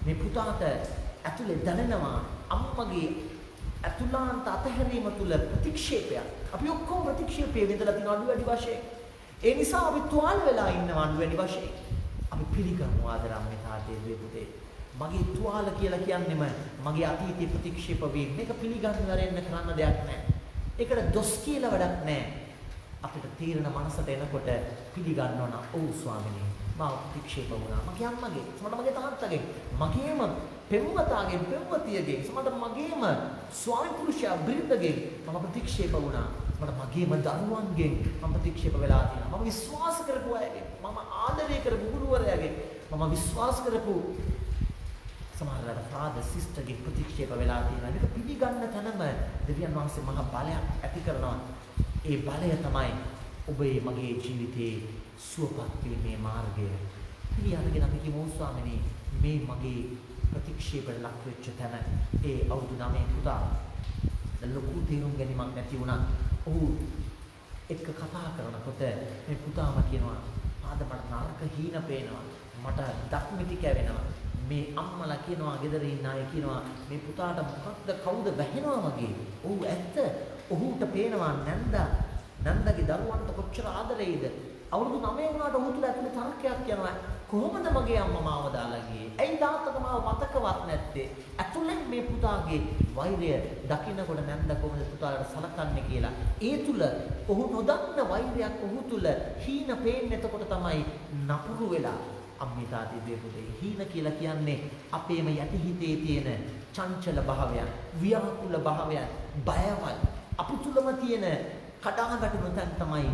මේ පුතාට ඇතුලේ දැනෙනවා අම්මගේ ඇතුළාන්ත අතහැරීම තුල ප්‍රතික්ෂේපයක්. අපි ඔක්කොම ප්‍රතික්ෂේපයේ විඳලා තියෙන අඩු වැඩි වශයෙන්. ඒ නිසා අපි තුවාල වෙලා ඉන්නවා අඩු වැඩි වශයෙන්. අපි පිළිගමු ආදරම්මේ තාත්තේ දුවේ පුතේ. මගේ තුවාල කියලා කියන්නේම මගේ අතීතයේ ප්‍රතික්ෂේප වීම. මේක පිළිගන්න වරෙන්න කරන්න දෙයක් නැහැ. ඒකට දොස් කියලා වැඩක් නැහැ. අපිට තීරණ මනසට එනකොට පිළිගන්න ඕන. ඔව් ස්වාමිනේ මම ප්‍රතික්ෂේප වුණා. මගේ අම්මගේ, සමහරට මගේ තාත්තගේ, මගේම පෙම්වතාගේ, පෙම්වතියගේ, සමහරට මගේම ස්වාමි පුරුෂයා බිරිඳගේ මම ප්‍රතික්ෂේප වුණා. සමහරට මගේම දරුවන්ගෙන් මම ප්‍රතික්ෂේප වෙලා තියෙනවා. මම විශ්වාස කරපු අයගෙන්, මම ආදරය කරපු ගුරුවරයාගෙන්, මම විශ්වාස කරපු සමහරවිට ෆාදර් සිස්ටර්ගේ ප්‍රතික්ෂේප වෙලා තියෙනවා. මේක පිළිගන්න තැනම දෙවියන් වහන්සේ මහා බලයක් ඇති කරනවා. ඒ බලය තමයි ඔබේ මගේ ජීවිතේ සුවපත් වීමේ මාර්ගය. පිළිඅරගෙන අපි කියමු ස්වාමිනේ මේ මගේ ප්‍රතික්ෂේපයට ලක් වෙච්ච තැන ඒ අවුරුදු 9 පුතා ලොකු තේරුම් ගැනීමක් නැති වුණා. ඔහු එක්ක කතා කරනකොට මේ පුතාම කියනවා ආද මට නරක හීන පේනවා. මට දක්මිටි කැවෙනවා. මේ අම්මලා කියනවා ගෙදර ඉන්න අය කියනවා මේ පුතාට මොකක්ද කවුද වැහෙනවා වගේ. ඔව් ඇත්ත. ඔහුට පේනවා නන්දගේ දරුවන්ට කොච්චර ආදරෙයිද. අවුරුදු 9 වුණාට ඔහු තුල ඇතුලේ තරකයක් යනවා. කොහොමද මගේ අම්මා මාව දාලා ගියේ? ඇයි තාත්තා මාව මතකවත් නැත්තේ? ඇතුලෙන් මේ පුතාගේ වෛරය දකින්නකොට නන්ද කොහොමද පුතාලට සලකන්නේ කියලා. ඒ තුල ඔහු නොදන්න වෛරයක් ඔහු තුල හීන පේන්නේ. එතකොට තමයි නපුරු වෙලා අම්මේ තාත්තේ දෙපොතේ හීන කියලා කියන්නේ අපේම යටිහිතේ තියෙන චංචල භාවයන්, ව්‍යාකූල භාවයන්, බයවල් අපු තුලම තියෙන කඩාවැටුණු තැන් තමයි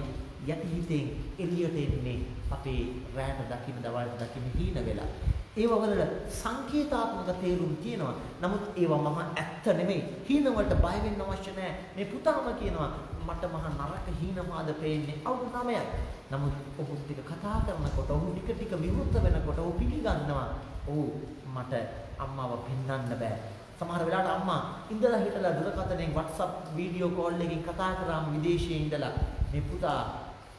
යටිහිතෙන් එළියට එන්නේ අපේ රැට දකින්න දවල්ට දකින්න හීන වෙලා. ඒව වල සංකේතාත්මක තේරුම් තියෙනවා. නමුත් ඒවා මම ඇත්ත නෙමෙයි. හීන වලට බය වෙන්න අවශ්‍ය නැහැ. මේ පුතාම කියනවා මට මහා නරක හීනමාද පේන්නේ අවුරුදු 9යි. නමුත් ඔහු ටික කතා කරනකොට ඔහු ටික විවෘත වෙනකොට ඔහු පිළිගන්නවා. ඔව් මට අම්මාව පෙන්වන්න බෑ. සමහර වෙලාවට අම්මා ඉඳලා හිටලා දුරකථනයෙන් WhatsApp වීඩියෝ කෝල් එකකින් කතා කරාම විදේශයේ ඉඳලා මේ පුතා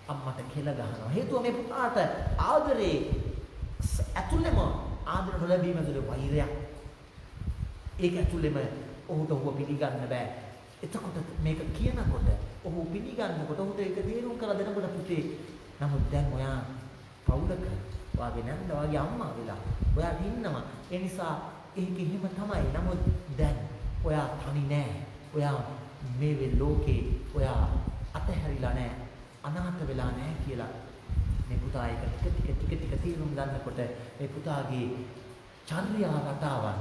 අම්මට කෙල ගහනවා. හේතුව මේ පුතාට ආදරේ ඇතුළෙම ආදර නොලැබීම තුළ වෛරයක්. ඒක ඇතුළෙම ඔහුට ඔහුව පිළිගන්න බෑ. එතකොට මේක කියනකොට ඔහු පිළිගන්නකොට ඔහුට ඒක තේරුම් කරලා දෙනකොට පුතේ නමුත් දැන් ඔයා පවුලක වාගේ නැන්ද වාගේ අම්මා වෙලා ඔයාට ඉන්නවා. ඒ නිසා ඒක එහෙම තමයි. නමුත් දැන් ඔයා තනි නෑ. ඔයා මේ ලෝකේ ඔයා අතහැරිලා නෑ. අනාථ වෙලා නෑ කියලා මේ පුතා ඒක ටික තේරුම් ගන්නකොට මේ පුතාගේ චර්යා රටාවන්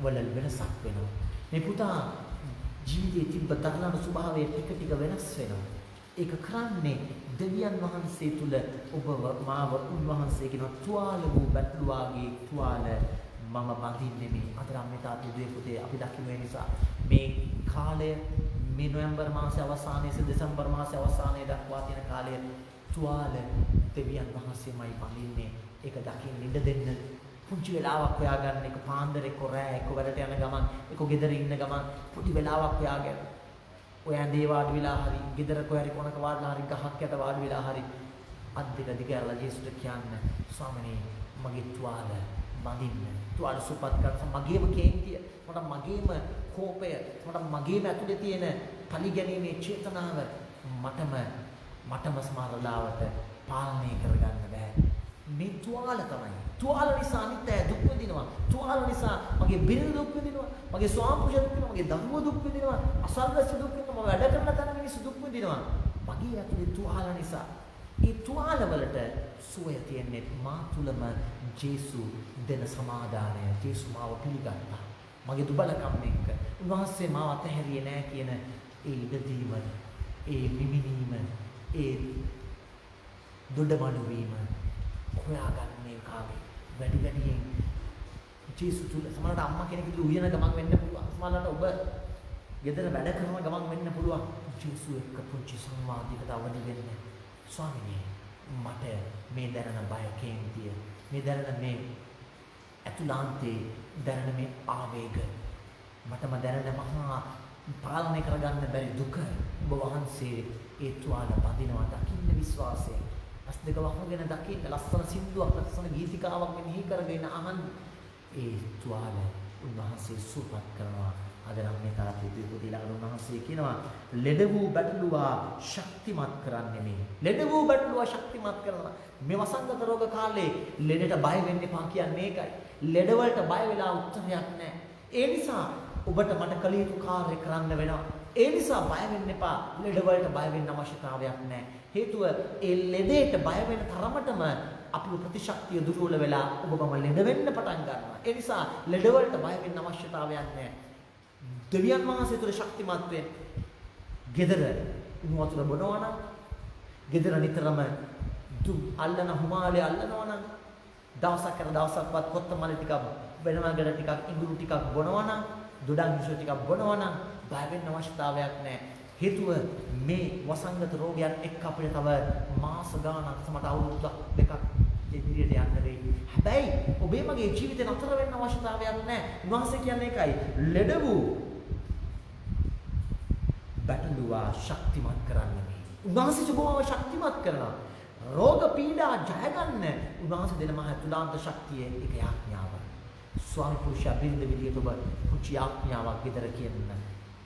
වල වෙනසක් වෙනවා. මේ පුතා ජීවිතයේ තිබ්බ තරලන ස්වභාවය ටික වෙනස් වෙනවා. ඒක කරන්නේ දෙවියන් වහන්සේ තුල ඔබ මාව උන්වහන්සේ කියන තුවාල වූ බැටළුවාගේ තුවාල මම බඳින්නේ මේ අතරම් තාත්තේ දුවේ පුතේ අපි දකින්න නිසා මේ කාලය මේ නොවැම්බර් මාසයේ අවසානයේ දෙසැම්බර් මාසයේ අවසානයේ දක්වා තියෙන කාලය තුවාල දෙවියන් වහන්සේමයි බඳින්නේ. ඒක දකින්න ඉඩ දෙන්න. පුංචි වෙලාවක් හොයාගන්න එක පාන්දර එක්ක රෑ එක්ක වැඩට යන ගමන් එක්ක ගෙදර ඉන්න ගමන් පොඩි වෙලාවක් හොයාගන්න. ඔය ඇඳේ වාඩි වෙලා හරි ගෙදර කොහරි කොනක වාඩිලා හරි ගහක් යට වාඩි වෙලා හරි අත් දෙක දිගහැරලා ජේසුට කියන්න ස්වාමිනේ මගේ තුවාල බඳින්න. තුවාල සුපත් කරන මගේම කේන්තිය මට මගේම කෝපය මට මගේම ඇතුලේ තියෙන පරිගැනීමේ චේතනාව මටම සමහරලාවට පාලනය කරගන්න බෑ. මේ තුවාල තමයි. තුවාල නිසා අනිත් අය දුක් විඳිනවා. තුවාල නිසා මගේ බිරිඳ දුක් විඳිනවා. මගේ ස්වාමි පුරුෂය දුක් විඳිනවා. මගේ දරුවෝ දුක් විඳිනවා. අසල්වැසි දුක් විඳිනවා. මම වැඩ කරන තැන මිනිස්සු දුක් විඳිනවා. මගේ ඇතුලේ තුවාල නිසා. ඒ තුවාල වලට සුවය තියන්නේ මා තුලම ජේසු දෙන සමාදානය. ජේසු මාව පිළිගත්තා. මගේ දුබලකම් එක්ක උන්වහන්සේ මාව අතහැරියේ නෑ කියන ඒ ඉඩදීම, ඒ නිමිනීම, ඒ දොඩමඩු වීම හොයාගන්න මේ කාලේ වැඩියෙන් ජේසු තුල සමහරවිට අම්මා කෙනෙක් ඉදිරි උයන ගමන් වෙන්න පුළුවන්. සමහරවිට ඔබ ගෙදර වැඩ කරන ගමන් වෙන්න පුළුවන්. ජේසු එක්ක පුංචි සංවාදයකට අවදි වෙන්න. ස්වාමිනේ මට මේ දැනෙන බය කේන්තිය, මේ දැනෙන මේ අතුලාන්තේ දැනෙන මේ ආවේග, මටම දැනෙන මහා පාලනය කරගන්න බැරි දුක ඔබ වහන්සේ ඒ තුවාල බඳිනවා දකින්න විශ්වාසයෙන්. අස් දෙක වහගෙන දකින්න ලස්සන සින්දුවක් ලස්සන ගීතිකාවක් මෙහි කරගෙන අහන්න ඒ තුවාල උන්වහන්සේ සුවපත් කරනවා. අද නම් මේ තාත්තේ දීපුදීලා උන්වහන්සේ කියනවා ලෙඩ වූ බැටළුවා ශක්තිමත් කරන්නේ මේ. ලෙඩ වූ බැටළුවා ශක්තිමත් කරනවා. මේ වසංගත රෝග කාලේ ලෙඩට බය වෙන්න එපා කියන්නේ ඒකයි. ලෙඩ වලට බය වෙලා උත්තරයක් නැහැ. ඒ නිසා ඔබට මට කළ යුතු කාර්ය කරන්න වෙනවා. ඒ නිසා බය වෙන්න එපා. ලෙඩ වලට බය වෙන්න අවශ්‍යතාවයක් නැහැ. හේතුව ඒ ලෙඩේට බය වෙන තරමටම අපේ ප්‍රතිශක්තිය දුර්වල වෙලා ඔබම ලෙඩ වෙන්න පටන් ගන්නවා. ඒ නිසා ලෙඩ වලට බය වෙන්න අවශ්‍යතාවයක් නැහැ. දෙවියන් වහන්සේ තුළ ශක්තිමත් වෙන්න. gedara උණු වතුර බොනවා නම්, gedara නිතරම අල්ලන හුමාලේ අල්ලනවා නම්, දවසක් කර දවසක්වත් කොත්තමල්ලි ටිකක් වෙනවකට ටිකක් ඉඟුරු ටිකක් බොනවා නම්, දොඩම් මිශ්‍ර ටිකක් බොනවා නම් බය වෙන්න අවශ්‍යතාවයක් නැහැ. හේතුව මේ වසංගත රෝගයන් එක්ක අපිට තව මාස ගාණක් සමහර අවුරුද්දක් දෙකක් ඉදිරියට යන්න වෙයි. හැබැයි ඔබේ මගේ ජීවිතේ නතර වෙන්න අවශ්‍යතාවයක් නැහැ. උන්වහන්සේ කියන්නේ ඒකයි. ලෙඩ වූ බැටළුවා ශක්තිමත් කරන්නේ. උන්වහන්සේ සුභව ශක්තිමත් කරනවා. රෝග පීඩා ජය ගන්න උන්වහන්සේ දෙන මහ තුලාන්ත ශක්තිය ඒක යාඥාව. ස්වාමි පුරුෂයා බින්ද විදියට ඔබ පුංචි යාඥාවක් විතර කියන්න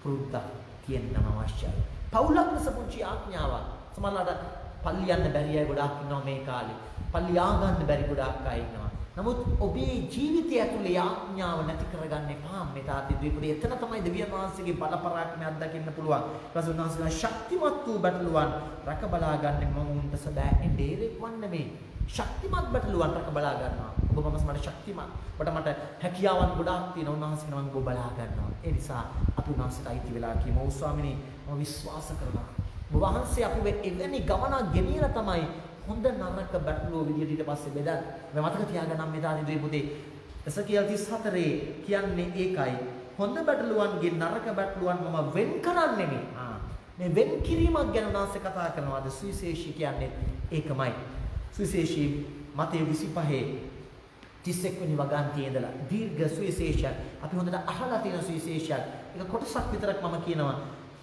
පුරුද්දක් කියන්න අවශ්‍යයි. පවුලක් ලෙස පුංචි යාඥාවක්. සමහරවිට පල්ලි යන්න බැරි අය ගොඩාක් ඉන්නවා මේ කාලේ. පල්ලි ආගන්න බැරි ගොඩාක් අය ඉන්නවා. නමුත් ඔබේ ජීවිතය ඇතුලේ යාඥාව නැති කරගන්න එපා. මේ තාත්ති දීපුදී එතන තමයි දෙවියන් වහන්සේගේ බල පරාක්‍රමය අත්දකින්න පුළුවන්. ඊපස්සේ උන්වහන්සේලා ශක්තිමත් වූ බැටළුවන් රැක බලා ගන්න මම උන්ට සදා එඬේරෙක් වන්න මේ. ශක්තිමත් බැටළුවන් රැක බලා ගන්නවා. ඔබ මම මට ශක්තිමත්. මට හැකියාවන් ගොඩාක් තියෙනවා. උන්වහන්සේ නම් ඔබ බලා ගන්නවා. ඒ නිසා අපි උන්වහන්සේට අයිති වෙලා කියමු. ඔව් ස්වාමිනේ මම විශ්වාස කරනවා. ඔබ වහන්සේ අපිව එවැනි ගමනක් ගෙනියලා තමයි හොඳ නරක බැටළුව විදියට ඊට පස්සේ බෙදන්න. මේ මතක තියාගන්න මේ තාදී දුවේ පුතේ. එසකියල් 34 කියන්නේ ඒකයි. හොඳ බැටළුවන්ගේ නරක බැටළුවන් මම වෙන් කරන්නේ නෙමෙයි. මේ වෙන් කිරීමක් ගැන උන්වහන්සේ කතා කරනවාද සුවිශේෂී කියන්නේ ඒකමයි. සුවිශේෂී මතේ 25 31 වෙනි වගන්තියේ ඉඳලා දීර්ඝ සුවිශේෂයක් අපි හොඳට අහලා තියෙන සුවිශේෂයක්. ඒක කොටසක් විතරක් මම කියනවා.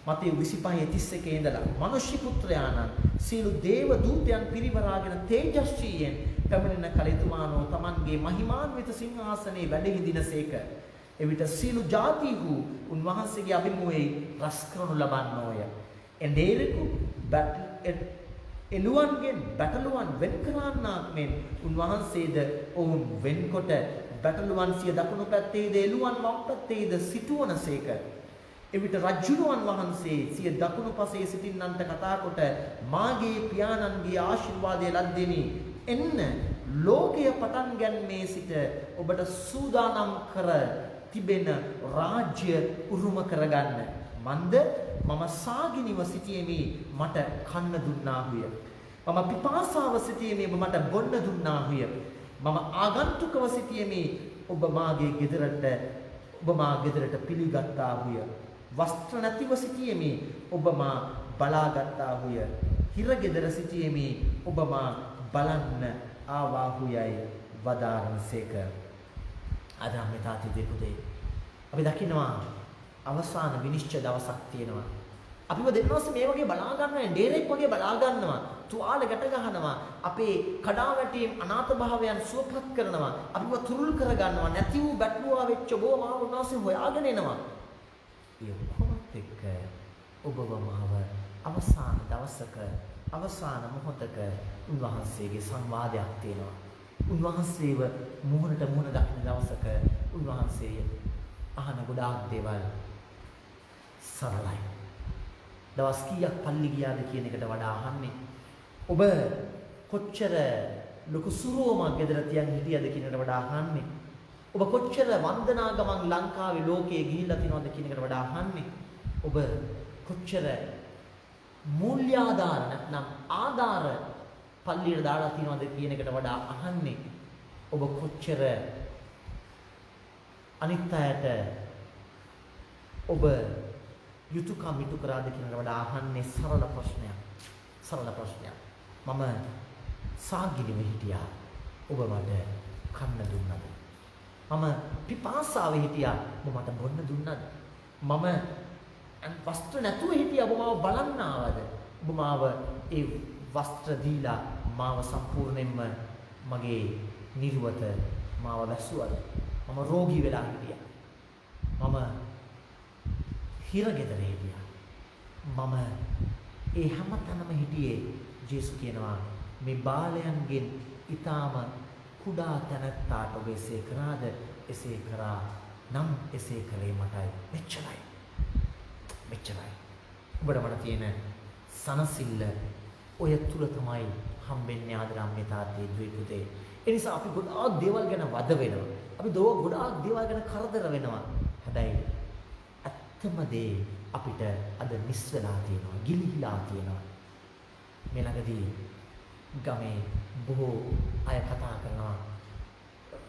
මතේ 25:31 ඉඳලා මනුෂ්‍ය පුත්‍රයාණන් සීල දේව දූතයන් පිරිවරාගෙන තේජස්වියෙන් පැමිණෙන කලිතුමානෝ තමන්ගේ මහිමාන්විත සිංහාසනයේ වැඩ හිඳිනසේක. එවිට සීල ජාතිහු උන්වහන්සේගේ අභිමුවේ රස කරනු ලබන්නෝය. එඬේරෙකු එළුවන්ගෙන් බැටළුවන් වෙන් කරන්නාක් මෙන් උන්වහන්සේද ඔවුන් වෙන්කොට බැටළුවන් සිය දකුණු පැත්තේද එළුවන් වම් පැත්තේද සිටුවනසේක. එවිට රජුණන් වහන්සේ සිය දකුණු පසේ සිටින්නන්ට කතා කොට මාගේ පියාණන්ගේ ආශිර්වාදය ලද්දෙමි. එන්න ලෝකය පටන් ගැනීමේ සිට ඔබට සූදානම් කර තිබෙන රාජ්‍ය උරුම කරගන්න. මන්ද මම සාගිනිව සිටියෙමි මට කන්න දුන්නාහුය. මම පිපාසාව සිටියෙමි ඔබ මට බොන්න දුන්නාහුය. මම ආගන්තුකව සිටියෙමි ඔබ මාගේ ගෙදරට පිළිගත්තාහුය. වස්ත්‍ර නැතිව සිටියෙමි ඔබ මා බලාගත්තාහුය. හිරගෙදර සිටියෙමි ඔබ මා බලන්න ආවාහුයයි වදාරනසේක. අද මේ තාත්තිදේ පුතේ අපි දකිනවා අවසාන විනිශ්චය දවසක් තියෙනවා. අපිව දෙන්නවස් මේ වගේ බලා ගන්නවා ඩේරෙක් වගේ බලා ගන්නවා. තුවාල ගැට ගහනවා. අපේ කඩාවැටීම් අනාථ භාවයන් සුවපත් කරනවා. අපිව තුරුල් කර ගන්නවා. නැති වූ බැටළුවා වෙච්ච ඔබව මාව උන්වහන්සේ හොයාගෙන එනවා. ඒ කොහොමද එක්ක ඔබව මාව අවසාන දවසක අවසාන මොහොතක උන්වහන්සේගේ සංවාදයක් තියෙනවා. උන්වහන්සේව මුහුණට මුහුණ දකින දවසක උන්වහන්සේ අහන ගොඩාක් දේවල් සරලයි. දවස් කීයක් පල්ලි ගියාද කියන එකට වඩා අහන්නේ ඔබ කොච්චර ලොකු සුරෝමක් ගෙදර තියන් හිටියද කියන එකට වඩා අහන්නේ ඔබ කොච්චර වන්දනා ගමන් ලංකාවේ ලෝකයේ ගිහිල්ලා තිනවද කියන එකට වඩා අහන්නේ ඔබ කොච්චර මූල්‍ය ආධාර නැත්නම් ආධාර පල්ලියට දාලා තියනවද කියන එකට වඩා අහන්නේ ඔබ කොච්චර අනිත් අයට ඔබ යුතුයකම් ඉටු කරාද කියන එකට වඩා අහන්නේ සරල ප්‍රශ්නයක්. මම සාගිලිව හිටියා ඔබ මට කන්න දුන්නද? මම පිපාසාවේ හිටියා ඔබ මට බොන්න දුන්නද? මම වස්ත්‍ර නැතුව හිටියා ඔබ මාව බලන්න ආවද? ඔබ මාව ඒ වස්ත්‍ර දීලා මාව සම්පූර්ණයෙන්ම මගේ නිර්වත මාව වැසුවද? මම රෝගී වෙලා හිටියා. මම හිරගෙදර හිටියා. මම ඒ හැමතැනම හිටියේ ජේසු කියනවා මේ බාලයන්ගෙන් ඊටාම කුඩා තැනැත්තාට ඔබ එසේ කරාද? එසේ කරා නම් එසේ කළේ මටයි. මෙච්චරයි. ඔබට මට තියෙන සනසිල්ල ඔය තුල තමයි හම්බෙන්නේ ආදරම්මේ තාත්තේ දුවේ පුතේ. ඒ නිසා අපි ගොඩාක් දේවල් ගැන වද වෙනවා. අපි ගොඩාක් දේවල් ගැන කරදර වෙනවා. හැබැයි ඇත්තම දේ අපිට අද මිස් වෙලා තියෙනවා, ගිලිහිලා තියෙනවා. මේ ළඟදී ගමේ බොහෝ අය කතා කරනවා.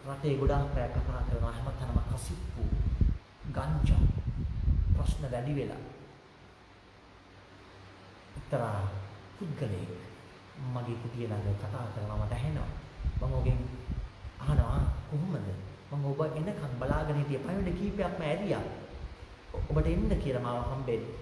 රටේ ගොඩාක් අය කතා කරනවා හැමතැනම කසිප්පු, ගංජා ප්‍රශ්න වැඩි වෙලා. එක්තරා පුද්ගලයෙක් මගේ කුටිය ළඟ කතා කරනවා මට ඇහෙනවා. මම ඔගෙන් අහනවා කොහොමද? මම ඔබ එනකන් බලාගෙන හිටියේ පණිවිඩ කීපයක්ම ඇරියා. ඔබට එන්න කියලා මාව හම්බෙන්නේ.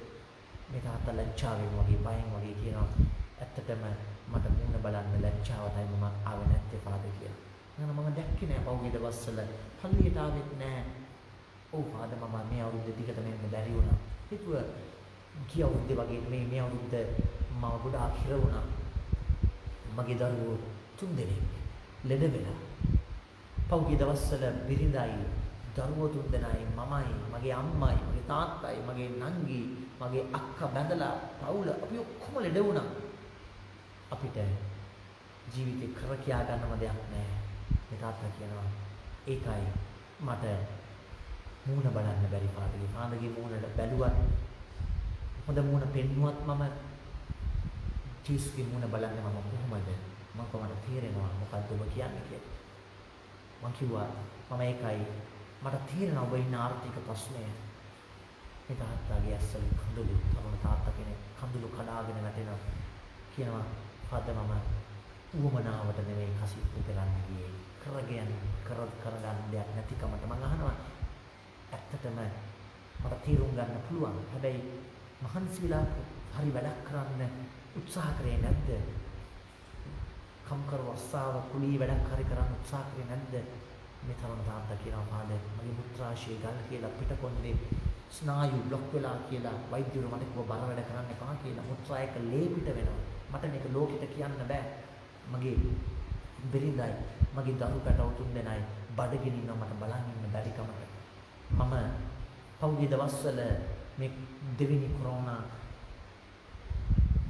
මේ තාත්තා ලැජ්ජාවෙන් වගේ බයෙන් වගේ කියනවා. ඇත්තටම මට මුණ බලන්න ලැජ්ජාවයි මම ආවේ නැත්තේ පාද කියලා. නේද මම දැක්කේ නෑ පහුගිය දවස්වල පල්ලියට ආවෙත් නෑ. ඔව් පාද මම මේ අවුරුද්ද ටිකට මෙන්න බැරි වුණා. හිතුව ගිය අවුරුද්දේ වගේ මේ අවුරුද්ද මම ගොඩාක් හිර වුණා. මගේ දරුවෝ 3 දෙනෙක් ලෙඩ වෙලා. පහුගිය දවස්වල බිරිඳයි දරුවෝ 3 දෙනයි මමයි මගේ අම්මයි මගේ තාත්තයි මගේ නංගි මගේ අක්කා බැඳලා පවුල අපි ඔක්කොම ලෙඩ වුණා. අපිට ජීවිතේ කර කියා ගන්නම දෙයක් නැහැ. මේ තාත්තා කියනවා ඒකයි මට මූණ බලන්න බැරි පාදගේ. පාදගේ මූණට බැලුවත් හොඳ මූණ පෙන්නුවත් මම ජීසුගේ මූණ බලන්නේ මම කොහොමද? මම කොහොමද තේරෙනවා මොකද්ද ඔබ කියන්නේ කියලා. මම කිව්වා මම ඒකයි මට තේරෙනවා ඔබ ඉන්න ආර්ථික ප්‍රශ්නය. මේ තාත්තාගේ ඇස්වල කඳුළු තරුණ තාත්තා කෙනෙක් කඳුළු කඩාගෙන වැටෙනවා. කියනවා පාද මම උවමනාවට නෙවෙයි කසිප්පු කරන්න ගියේ. කරගන්න දෙයක් නැතිකමට මම අහනවා ඇත්තටම මට තීරුම් ගන්න පුළුවන්. හැබැයි මහන්සි වෙලා හරි වැඩක් කරන්න උත්සාහ කරේ නැද්ද? කම්කරු අස්සාව කුලී වැඩක් හරි කරන්න උත්සාහ කරේ නැද්ද? මේ තරුණ තාත්තා කියනවා පාද මගේ මුත්‍රාශය ගල් කියලා පිටකොන්දේ ස්නායු බ්ලොක් වෙලා කියලා වෛද්‍යවරු මට කිව්ව බර වැඩ කරන්න එපා කියලා. මුත්‍රා එක ලේ පිට වෙනවා. මට මේක ලෝකෙට කියන්න බෑ. මගේ බිරිඳයි මගේ දරු පැටව තුන් දෙනයි බඩගිනි ඉන්නවා මට බලන් ඉන්න බැරි කමට. මම පහුගිය දවස්වල මේ දෙවෙනි කොරෝනා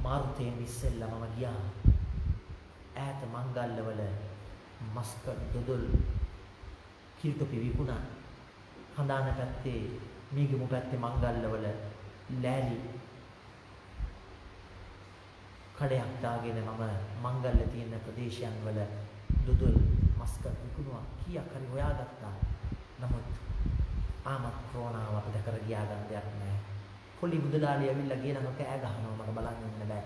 මාර්තයෙන් ඉස්සෙල්ලා මම ගියා ඈත මංගල්‍යවල මස්කට් දොදොල් කිල්ටොපි විකුණා. හඳාන පැත්තේ මීගමු පැත්තේ මංගල්‍යවල ලෑලි කඩයක් දාගෙන මම මංගල්‍ය තියෙන ප්‍රදේශයන් වල දොදොල් මස්කට් විකුණුවා. කීයක් හරි හොයාගත්තා. නමුත් ආමත් කොරෝනාව අපිට කර ගියා ගන්න දෙයක් නැහැ. පොලි බුදලාලිය ඇවිල්ලා ගේනම කෑ ගහනවා මට බලන්න ඉන්න බෑ.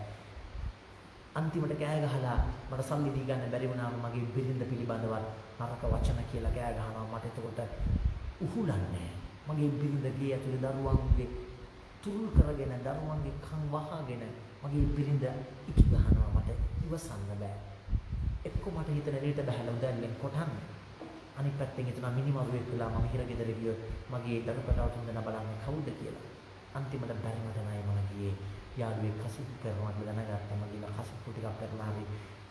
අන්තිමට කෑ ගහලා මට සල්ලි දී ගන්න බැරි වුණාම මගේ බිරිඳ පිළිබඳව නරක වචන කියලා කෑ ගහනවා. මට එතකොට උහුලන්නේ මගේ බිරිඳ ගේ ඇතුලේ දරුවන්ගේ තුරුල් කරගෙන දරුවන්ගේ කන් වහගෙන මගේ බිරිඳ ඉකි ගහනවා. මට ඉවසන්න බෑ. එක්ක මට හිතන දෙයට බහලා උදැල්ලෙන් කොටන්න. අනිත් පැත්තෙන් හිතනවා මිනිමරුවෙක් වෙලා මම හිරගෙදර ගියොත් මගේ දරුපටව තුන් දෙනා බලන්නේ කවුද කියලා. අන්තිමට බැරි මට නෑ මම ගියේ යාළුවෙක් කසිප්පු කරනවා කියලා දැනගත්තා. මම ගිහලා කසිප්පු ටිකක් කරලා හරි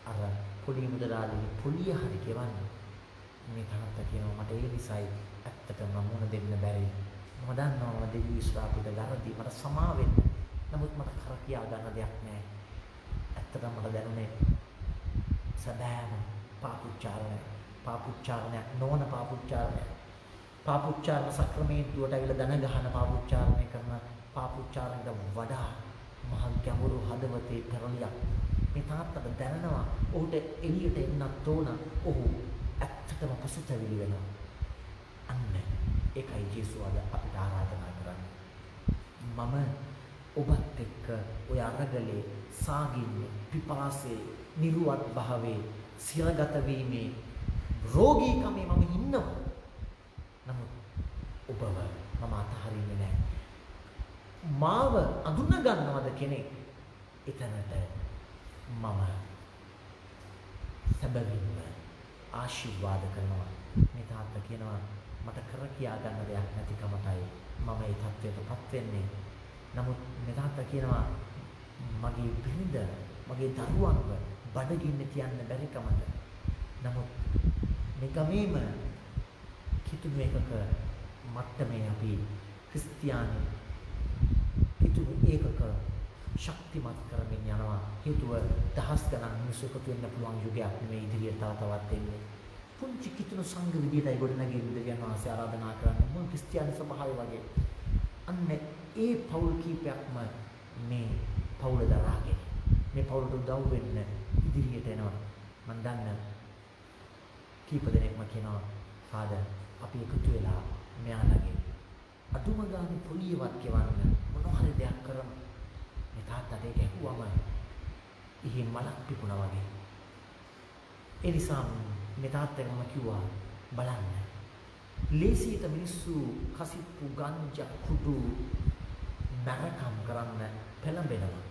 අර පොඩි මුදලාලි පොලිය හරි ගෙවන්න. මේ තාත්තා කියනවා මට ඒ නිසායි ඇත්තටම මොන දෙන්න බැරි. මම දන්නවා මම දෙවි විශ්වාසිත ගරදී මට සමා වෙන්න. නමුත් මට කර කියා ගන්න දෙයක් නෑ. ඇත්තටම මට දැනුනේ සදාම පාපුච්චාරණයක් නොවන පාපුච්චාරණ සක්‍රමේන්තුවට ඇවිල්ලා දන ගහන පාපුච්චාරණය කරන පාපුච්චාරණයට වඩා මහ ගැඹුරු හදවතේ පෙරලියක් මේ තාත්තට දැනෙනවා. ඔහුට එළියට එන්නත් ඕන. ඔහු ඇත්තටම පසුතැවිලි වෙනවා. අන්න ඒකයි ජේසුස් අද අපිට ආරාධනා කරන්නේ. මම ඔබත් එක්ක ඔය අරගලේ සාගින්නේ පිපාසයේ නිර්වත් භාවයේ සිරගත වීමේ රෝගීකමේ මම ඉන්නවා. නමුත් ඔබව මම අතහරින්නේ නැහැ. මාව අඳුන ගන්නවද කෙනෙක්? එතනට මම සැබවින්ම ආශිර්වාද කරනවා. මේ තාත්තා කියනවා මට කර කියා ගන්න දෙයක් නැතිකමටයි මම මේ තත්ත්වයටපත් වෙන්නේ. නමුත් මේ තාත්තා කියනවා මගේ බිරිඳ මගේ දරුවන්ව බඩගින්න තියන්න බැරි කමට. නමුත් මේ ගමේම කිතුණු එකක මට්ටමේ අපි ක්‍රිස්තියානි කිතුණු ඒකක ශක්තිමත් කරමින් යනවා. හේතුව දහස් ගණන් මිනිස්සු එකතු වෙන්න පුළුවන් යුගයක් නෙමෙයි ඉදිරියට තවත් එන්නේ. පුංචි කිතුණු සංඝ විදියටයි ගොඩනැගෙන්නේ දෙවියන් වහන්සේ ආරාධනා කරන්නේ. මොන ක්‍රිස්තියානි සභාවේ වගේ. අන්න ඒ පෞල් කීපයක්ම මේ පෞල දරාගෙන මේ පෞලට උදව් වෙන්න ඉදිරියට එනවා. මම දන්න කීප දෙනෙක්ම කියනවා ෆාදර් අපි එකතු වෙලා මෙයාලගේ අදුම ගානේ පොලියවත් ගෙවන්න මොන හරි දෙයක් කරමු. මේ තාත්තට ඒක ඇහුවම ඉහි මලක් පිපුණා වගේ. ඒ නිසා මේ තාත්තට මම කිව්වා බලන්න. ලේසියට මිනිස්සු කසිප්පු ගංජා කුඩු නරකම් කරන්න පෙළඹෙනවා.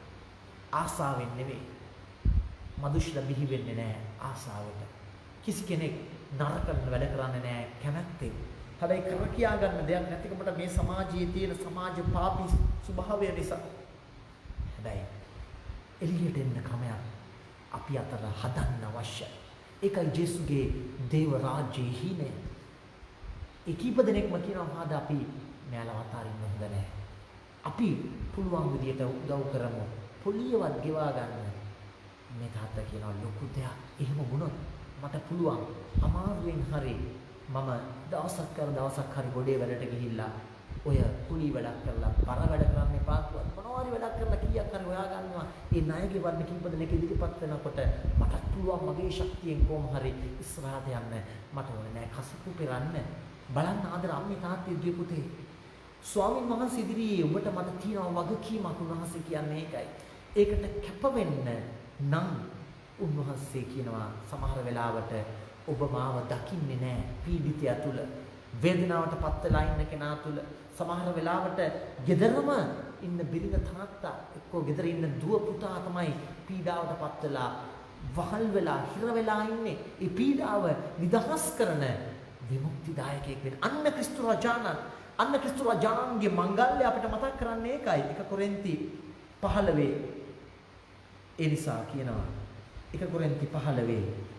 ආසාවෙන් නෙවෙයි. මදුෂ්‍යලා බිහි වෙන්නේ නැහැ ආසාවට. කිසි කෙනෙක් නරක වැඩ කරන්නේ නැහැ කැමැත්තෙන්. හැබැයි කර කියා ගන්න දෙයක් නැතිකමට මේ සමාජයේ තියෙන සමාජ පාපී ස්වභාවය නිසා. හැබැයි එළියට එන්න ක්‍රමයක් අපි අතර හදන්න අවශ්‍යයි. ඒකයි ජේසුගේ දේව රාජ්‍යයේ හිණය. ඒ කීප දෙනෙක්ම කියනවා හාද අපි මෙයාලව අතාරින්න හොඳ නැහැ. අපි පුළුවන් විදියට උදව් කරමු. පොලියවත් ගෙවා ගන්න. මේ තාත්තා කියනවා ලොකු දෙයක්. එහෙම වුණොත් මට පුළුවන් අමාරුවෙන් හරි මම දවසක් හරි ගොඩේ වැඩට ගිහිල්ලා ඔය කුලි වැඩක් කරලා පර වැඩ කරන්න එපා මොනවා හරි වැඩක් කරලා කීයක් හරි හොයා ගන්නවා. ඒ ණයගේ වර්ණ කීප දෙනෙක් ඉදිරිපත් වෙනකොට මට පුළුවන් මගේ ශක්තියෙන් කොහොම හරි ඉස්සරහට යන්න. මට ඕනේ නෑ කසපු පෙරන්න. බලන්න ආදර අම්මේ තාත්තේ දුවේ පුතේ. ස්වාමීන් වහන්සේ ඉදිරියේ ඔබට මට තියෙන වගකීමක් උන්වහන්සේ කියන්නේ ඒකයි. ඒකට කැප වෙන්න නම් උන්වහන්සේ කියනවා සමහර වෙලාවට ඔබ මාව දකින්නේ නැහැ පීඩිතයා තුල වේදනාවට පත් වෙලා ඉන්න කෙනා තුල සමහර වෙලාවට ගෙදරම ඉන්න බිරිඳ තාත්තා එක්කෝ ගෙදර ඉන්න දුව පුතා තමයි පීඩාවට පත් වෙලා වහල් වෙලා හිර වෙලා ඉන්නේ. ඒ පීඩාව නිදහස් කරන විමුක්තිදායකයෙක් වෙන්න අන්න ක්‍රිස්තු රජාණන් අන්න ක්‍රිස්තු රජාණන්ගේ මංගල්‍ය අපිට මතක් කරන්නේ ඒකයි. 1 කොරින්ති 15 ඒ නිසා කියනවා 1 කොරින්ති 15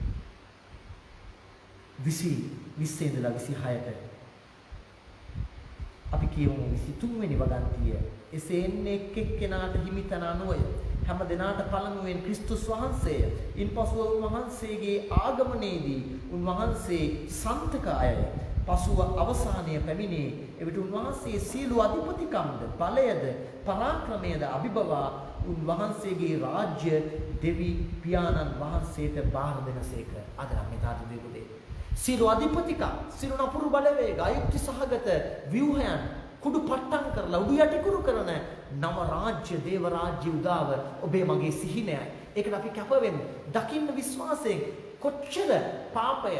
20 ඉඳලා 26ට අපි කියමු 23 වෙනි වගන්තිය. එසේ එන්නේ එක් එක්කෙනාට හිමිතන අනුවය. හැම දිනාට පළමුවෙන් ක්‍රිස්තුස් වහන්සේය. ඉන්පසුව උන්වහන්සේගේ ආගමනයේදී උන්වහන්සේ සන්තක අයයි. පසුව අවසානය පැමිණේ. එවිට උන්වහන්සේ සියලු අධිපතිකම්ද බලයද පරාක්‍රමයද අභිබවා උන්වහන්සේගේ රාජ්‍ය දෙවි පියාණන් වහන්සේට බාර දෙනසේක. අද නම් මේ තාතු දෙපොතේ සියලු අධිපතිකම් සියලු නපුරු බලවේග අයුක්ති සහගත ව්‍යුහයන් කුඩු පට්ටම් කරලා උඩු යටිකුරු කරන නව රාජ්‍ය දේව රාජ්‍ය උදාව ඔබේ මගේ සිහිනයයි. ඒකට අපි කැප වෙමු. දකින්න විශ්වාසයෙන් කොච්චර පාපය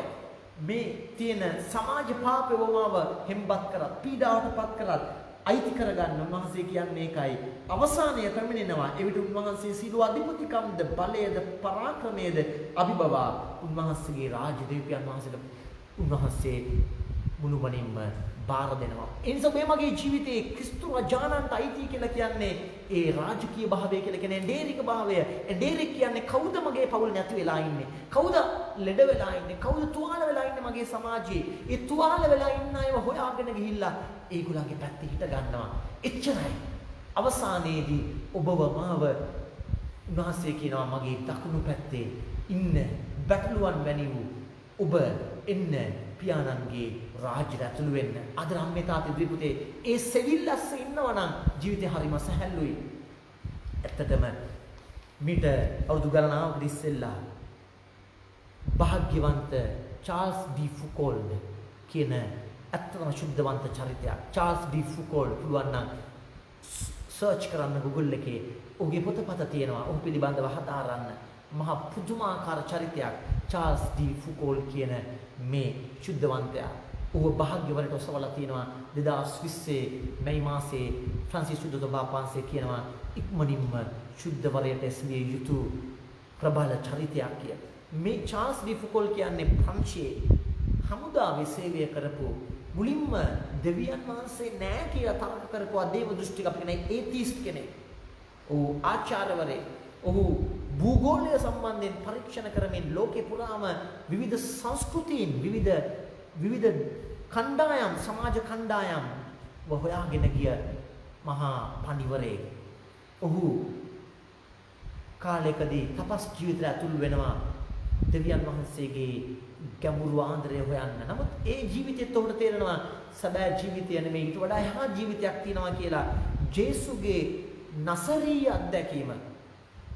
මේ තියෙන සමාජ පාපය වමාව හෙම්බත් කරත් පීඩාවටපත් කරත් අයිති කරගන්න උන්වහන්සේ කියන්නේ ඒකයි. අවසානය පැමිණෙනවා. එවිට උන්වහන්සේ සියලු අධිපතිකම්ද බලයද පරාක්‍රමයේද අභිබවා උන්වහන්සේගේ රාජ්‍ය දෙවියන් වහන්සේට උන්වහන්සේ මුළුමනින්ම බාර දෙනවා. ඒ නිසා මේ මගේ ජීවිතයේ ක්‍රිස්තු රජාණන්ට අයිති කියලා කියන්නේ ඒ රාජකීය භාවය කියලා කියන්නේ ඩේරික භාවය. ඩේරික කියන්නේ කවුද මගේ පවුල නැති වෙලා ඉන්නේ? කවුද ලෙඩ වෙලා ඉන්නේ? කවුද තුවාල වෙලා ඉන්නේ මගේ සමාජයේ? ඒ තුවාල වෙලා ඉන්න අයව හොයාගෙන ගිහිල්ලා ඒගොල්ලන්ගේ පැත්තේ හිට ගන්නවා. එච්චරයි. අවසානයේදී ඔබව මාව උන්වහන්සේ කියනවා මගේ දකුණු පැත්තේ ඉන්න බැටළුවන් වැනි වූ ඔබ එන්න පියාණන්ගේ රාජ්‍යයට ඇතුළු වෙන්න. අද නම් මේ තාත්තේ දීපුතේ ඒ සෙවිල්ලස්ස ඉන්නවා නම් ජීවිතේ හරිම සැහැල්ලුයි. ඇත්තටම මිට අවුරුදු ගණනාවකට ඉස්සෙල්ලා භාග්‍යවන්ත චාල්ස් ඩී ෆුකෝල්ඩ් කියන ඇත්තම ශුද්ධවන්ත චරිතයක්. චාල්ස් ඩී ෆුකෝල්ඩ් පුළුවන් නම් සර්ච් කරන්න Google එකේ ඔහුගේ පොතපත තියෙනවා. ඔහු පිළිබඳව හදාරන්න. මහා පුදුමාකාර චරිතයක් චාල්ස් ඩී ෆුකෝල්ඩ් කියන මේ ශුද්ධවන්තයා. ඔහු භාග්‍යවරට ඔසවලා තියෙනවා 2020 මැයි මාසයේ ෆ්‍රාන්සිස් සුදු බාපාන්සේ කියනවා ඉක්මනින්ම ශුද්ධවරයට එස්විය යුතු ප්‍රබල චරිතයක් කියලා. මේ චාල්ස් ඩී ෆුකෝල්ඩ් කියන්නේ ප්‍රංශයේ හමුදාවේ සේවය කරපු මුලින්ම දෙවියන් වහන්සේ නැහැ කියලා තරක කරපු අදේව දෘෂ්ටික අපි කියන ඒතිස්ට් කෙනෙක්. ඔහු ආචාර්යවරයෙක්. ඔහු භූගෝලය සම්බන්ධයෙන් පරීක්ෂණ කරමින් ලෝකේ පුරාම විවිධ සංස්කෘතීන් විවිධ කණ්ඩායම් සමාජ කණ්ඩායම් හොයාගෙන ගිය මහා පඬිවරයෙක්. ඔහු කාලයකදී තපස් ජීවිතය ඇතුළු වෙනවා දෙවියන් වහන්සේගේ ගැඹුරු ආන්දරය හොයන්න. නමුත් ඒ ජීවිතෙත් ඔහුට තේරෙනවා සැබෑ ජීවිතය නෙමෙයි ඊට වඩා එහා ජීවිතයක් තියෙනවා කියලා. ජේසුගේ නසරීය අත්දැකීම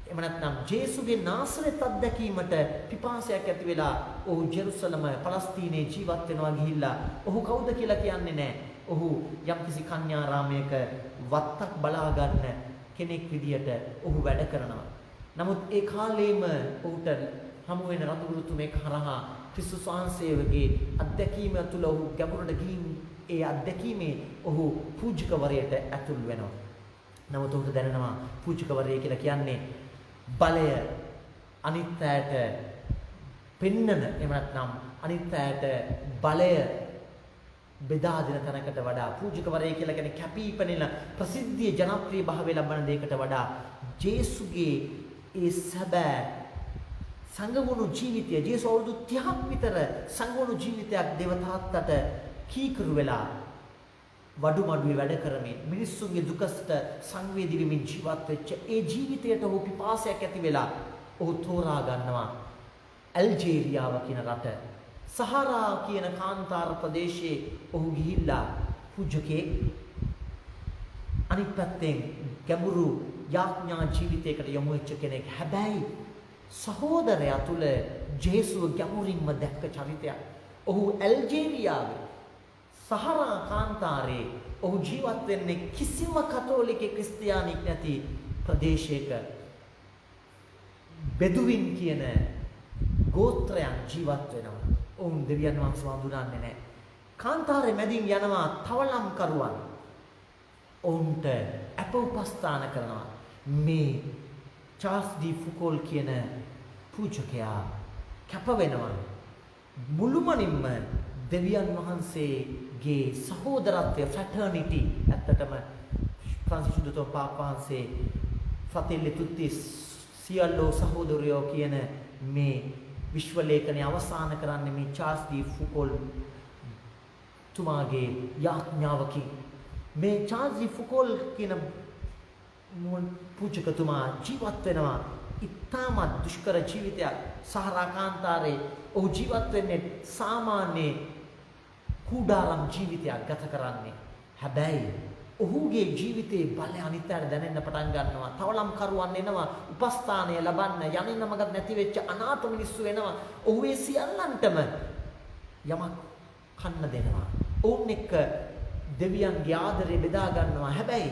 එහෙම නැත්නම් ජේසුගේ නාසරෙත් අත්දැකීමට පිපාසයක් ඇති වෙලා ඔහු ජෙරුසලම පලස්තීනයේ ජීවත් වෙනවා ගිහිල්ලා ඔහු කවුද කියලා කියන්නේ නැහැ. ඔහු යම්කිසි කන්‍යාරාමයක වත්තක් බලා ගන්න කෙනෙක් විදියට ඔහු වැඩ කරනවා. නමුත් ඒ කාලේම ඔහුට හමු වෙන රතුගුරුතුමෙක් හරහා ක්‍රිස්තුස් වහන්සේගේ අත්දැකීම තුළ ඔහු ගැඹුරට ගිහින් ඒ අත්දැකීමේ ඔහු පූජකවරයට ඇතුල් වෙනවා. නමුත් ඔහුට දැනෙනවා පූජකවරය කියලා කියන්නේ බලය අනිත් අයට පෙන්නන එහෙම නැත්නම් අනිත් අයට බලය බෙදා දෙන තැනකට වඩා පූජකවරය කියලා කියන්නේ කැපිපෙනෙන ප්‍රසිද්ධිය ජනප්‍රිය භාවය ලබන දෙයකට වඩා ජේසුගේ ඒ සැබෑ සංගවුණු ජීවිතය ජේසු අවුරුදු 30ක් විතර සංගවුණු ජීවිතයක් දේවතාත්තට කීකරු වෙලා වඩුමඩුවේ වැඩ කරමින් මිනිස්සුන්ගේ දුකකට සංවේදී වෙමින් ජීවත් වෙච්ච ඒ ජීවිතයට ඔහු පිපාසයක් ඇති වෙලා ඔහු තෝරා ගන්නවා ඇල්ජීරියාව කියන රට සහරා කියන කාන්තාර ප්‍රදේශයේ ඔහු ගිහිල්ලා පූජකෙක් අනිත් පැත්තෙන් ගැඹුරු යාඥා ජීවිතයකට යොමු වෙච්ච කෙනෙක්. හැබැයි සහෝදරයා තුල ජේසුව ගැඹුරින්ම දැක්ක චරිතයක්. ඔහු ඇල්ජීරියාවේ සහරා කාන්තාරේ ඔහු ජීවත් වෙන්නේ කිසිම කතෝලික ක්‍රිස්තියානික් නැති ප්‍රදේශයක. බෙදුවින් කියන ගෝත්‍රයන් ජීවත් වෙනවා. ඔවුන් දෙවියන් වහන්සේ වඳුනන්නේ නැහැ. කාන්තාරේ මැදින් යනවා තවලම් කරුවන්. ඔවුන්ට අප උපස්ථාන කරනවා. මේ චාල්ස් ඩී ෆුකෝල් කියන පූජකයා කැප වෙනවා. මුළුමනින්ම දෙවියන් වහන්සේ ගේ සහෝදරත්වය fraternity ඇත්තටම ෆ්‍රාන්සිස් සුදතෝ පාපාන්සේ ෆතිල්ලි තුත්ති සියල්ලෝ සහෝදරයෝ කියන මේ විශ්ව ලේඛනය අවසන් කරන්නේ මේ චාල්ස් ඩී ෆුකෝල් තුමාගේ යාඥාවකින්. මේ චාල්ස් ඩී ෆුකෝල් කියන පූජකතුමා ජීවත් වෙනවා ඉතාමත් දුෂ්කර ජීවිතයක්. සහරා කාන්තාරේ ඔහු ජීවත් වෙන්නේ සාමාන්‍ය කුඩාරම් ජීවිතයක් ගත කරන්නේ. හැබැයි ඔහුගේ ජීවිතයේ බලය අනිත්‍යයට දැනෙන්න පටන් ගන්නවා. තවලම් කරුවන් එනවා, උපස්ථානය ලබන්න යන්නේ නමකට නැති වෙච්ච අනාථ මිනිස්සු එනවා. ඔහු ඒ සියල්ලන්ටම යමක් කන්න දෙනවා. ඔවුන් එක්ක දෙවියන්ගේ ආදරය බෙදා ගන්නවා. හැබැයි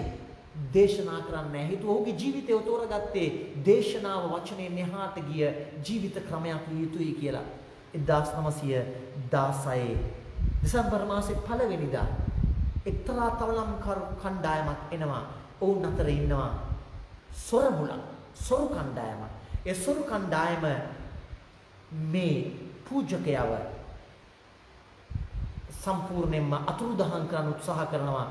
දේශනා කරන්නේ නැහැ. හේතුව ඔහුගේ ජීවිතය තෝරගත්තේ දේශනාව වචනයෙන් එහාට ගිය ජීවිත ක්‍රමයක් විය යුතුයි කියලා. 1916 දෙසැම්බර් මාසේ 1 වෙනිදා එක්තරා තවලම් කණ්ඩායමක් එනවා. ඔවුන් අතර ඉන්නවා සොරු කණ්ඩායමක්. ඒ සොරු කණ්ඩායම මේ පූජකයව සම්පූර්ණයෙන්ම අතුරුදහන් කරන්න උත්සාහ කරනවා.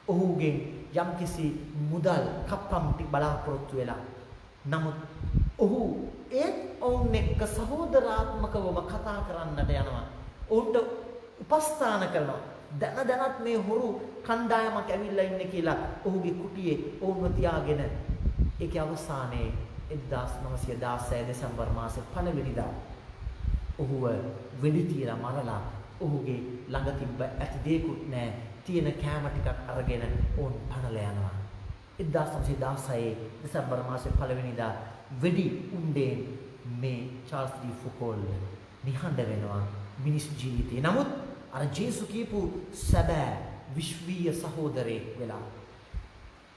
ඔහුගෙන් යම්කිසි මුදල් කප්පම්ටි බලාපොරොත්තු වෙලා. නමුත් ඔහු ඔවුන් එක්ක සහෝදරාත්මකවම කතා කරන්නට යනවා. ඔවුන්ට උපස්ථාන කරනවා. දැනත් මේ හොරු කණ්ඩායමක් ඇවිල්ලා ඉන්නේ කියලා ඔහුගේ කුටියේ ඔවුන්ව තියාගෙන ඒකේ අවසානයේ 1916 දෙසැම්බර් මාසේ 1 වෙනිදා ඔහුව වෙඩි තියලා මරලා ඔහුගේ ළඟ තිබ්බ ඇති දෙයක්වත් නැහැ. තියෙන කෑම ටිකක් අරගෙන ඕන් පනලා යනවා. 1916 දෙසැම්බර් මාසේ 1 වෙනිදා වෙඩි උණ්ඩෙන් මේ චාල්ස් ඩී ෆුකෝල් නිහඬ වෙනවා මිනිස් ජීවිතේ. නමුත් අර ජේසු කියපු සැබෑ විශ්වීය සහෝදරයෙක් වෙලා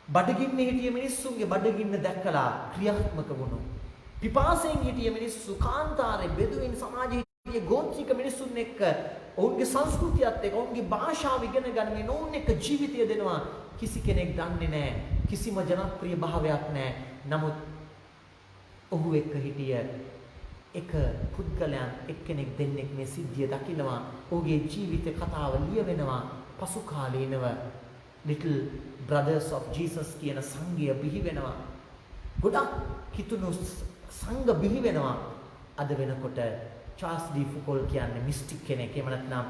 බඩගින්නේ හිටිය මිනිස්සුන්ගේ බඩගින්න දැක්කලා ක්‍රියාත්මක වුණු. පිපාසයෙන් හිටිය මිනිස්සු කාන්තාරේ බෙදුවින් සමාජයේ හිටිය ගෝත්‍රික මිනිස්සුන් එක්ක ඔවුන්ගේ සංස්කෘතියත් එක්ක ඔවුන්ගේ භාෂාව ඉගෙන ගන්න ඕන් එක්ක ජීවිතය දෙනවා. කිසි කෙනෙක් දන්නේ නැහැ. කිසිම ජනප්‍රිය භාවයක් නැහැ. නමුත් ඔහු එක්ක හිටිය එක පුද්ගලයන් එක්කෙනෙක් දෙන්නෙක් මේ සිද්ධිය දකිනවා. ඔහුගේ ජීවිත කතාව ලියවෙනවා. පසු කාලීනව Little Brothers of Jesus කියන සංඝය බිහි වෙනවා. ගොඩක් කිතුණු සංඝ බිහි වෙනවා. අද වෙනකොට චාල්ස් ඩී ෆුකෝල් කියන්නේ මිස්ටික් කෙනෙක්. එහෙම නැත්නම්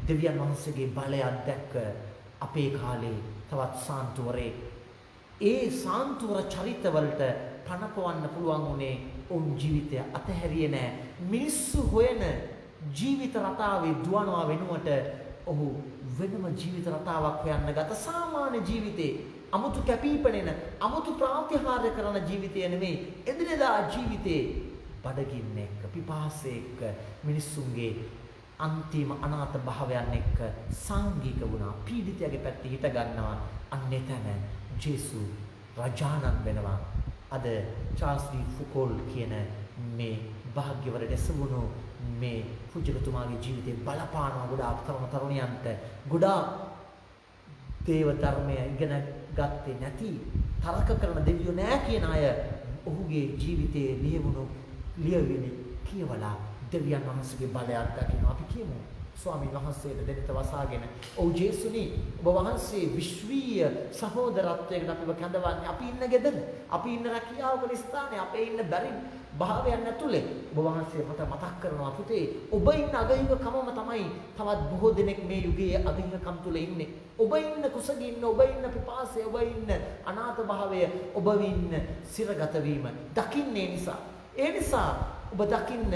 දෙවියන් වහන්සේගේ බලයක් දැක්ක අපේ කාලේ තවත් සාන්තුවරේ. ඒ සාන්තුවර චරිතවලට පනපවන්න පුළුවන් උනේ ඔවුන් ජීවිතය අතහැරියේ නෑ. මිනිස්සු හොයන ජීවිත රටාවේ දුවනවා වෙනුවට ඔහු වෙනම ජීවිත රටාවක් හොයන්න ගත. සාමාන්‍ය ජීවිතේ අමුතු කැපිපෙනෙන අමුතු ප්‍රාතිහාර්ය කරන ජීවිතය නෙමෙයි. එදිනෙදා ජීවිතේ බඩගින්න එක්ක පිපාසයක මිනිස්සුන්ගේ අන්තිම අනාථ භාවයන් එක්ක සංගීක වුණා. පීඩිතයාගේ පැත්තේ හිට ගන්නවා. අන්න එතන ජේසු රජානන් වෙනවා. අද චාල්ස් ඩී ෆුකෝල් කියන මේ භාග්‍යවර දෙසවුණු මේ පූජකතුමාගේ ජීවිතේ බලපානවා ගොඩාක් තරුණයන්ට. ගොඩාක් දේව ධර්මය ඉගෙන ගත්තේ නැති තරක කරන දෙවියෝ නෑ කියන අය ඔහුගේ ජීවිතයේ ලියවුණු ලියවිලි කියවලා දෙවියන් වහන්සේගේ බලයක් දකින්න. අපි කියමු ස්වාමීන් වහන්සේට දෙන්නට වසාගෙන ඔව් ජේසුනි ඔබ වහන්සේ විශ්වීය සහෝදරත්වයකට අපිව කැඳවන්නේ. අපි ඉන්න ගෙදර, අපි ඉන්න රැකියාවක ස්ථානයේ, අපේ ඉන්න බැරි භාවයන් ඇතුලේ ඔබ වහන්සේ මට මතක් කරනවා පුතේ ඔබ ඉන්න අගහිඟකමම තමයි තවත් බොහෝ දෙනෙක් මේ යුගයේ අගහිඟකම් තුල ඉන්නේ. ඔබ ඉන්න කුසගින්න, ඔබ ඉන්න පිපාසය, ඔබ ඉන්න අනාථ භාවය, ඔබ ඉන්න සිරගත වීම දකින්නේ නිසා. ඒ නිසා ඔබ දකින්න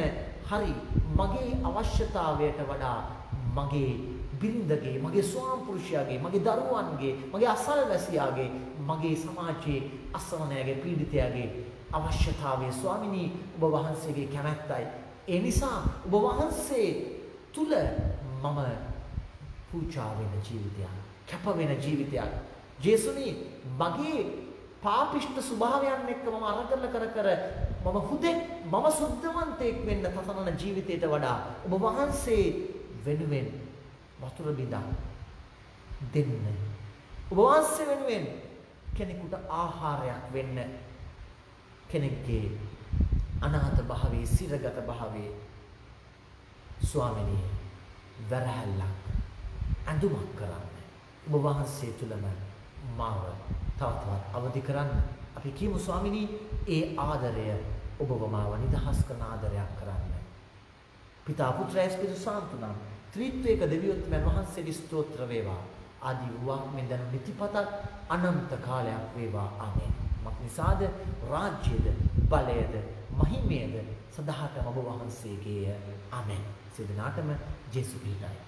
හරි මගේ අවශ්‍යතාවයට වඩා මගේ බිරිඳගේ, මගේ ස්වාම පුරුෂයාගේ, මගේ දරුවන්ගේ, මගේ අසල්වැසියාගේ, මගේ සමාජයේ අසරණයාගේ, පීඩිතයාගේ අවශ්‍යතාවය ස්වාමිනී ඔබ වහන්සේගේ කැමැත්තයි. ඒ නිසා ඔබ වහන්සේ තුල මම පූජා වෙන ජීවිතයක්, කැප වෙන ජීවිතයක්. ජේසුනි මගේ පාපිෂ්ඨ ස්වභාවයන් එක්ක මම අරගල කර මම හුදෙක් මම සුද්ධවන්තයෙක් වෙන්න තතනන ජීවිතයට වඩා ඔබ වහන්සේ වෙනුවෙන් වතුර බිඳා දෙන්න. ඔබ වහන්සේ වෙනුවෙන් කෙනෙකුට ආහාරයක් වෙන්න. කෙනෙක්ගේ අනාථ භාවයේ, සිරගත භාවයේ ස්වාමිනී වැරහැල්ලක් ඇඳුමක් කරන්න. ඔබ වහන්සේ තුලම මාව තවත් අවදි කරන්න. අපි කියමු ස්වාමිනී ඒ ආදරය ඔබව මාව නිදහස් කරන ආදරයක් කරන්න. පිතා පුත්‍ර ස්පිරිතු සාන්තුනම් ත්‍රිත්වයක දෙවියොත් මන් වහන්සේට ස්තෝත්‍ර වේවා. ආදි වූවක් මෙන් දැන් නිතිපතත් අනන්ත කාලයක් වේවා. ආමේන්. මක් නිසාද රාජ්‍යද බලයද මහිමයද සදාටම ඔබ වහන්සේගේය. ආමේන්. සියලු දෙනාටම ජේසු පිහිටයි.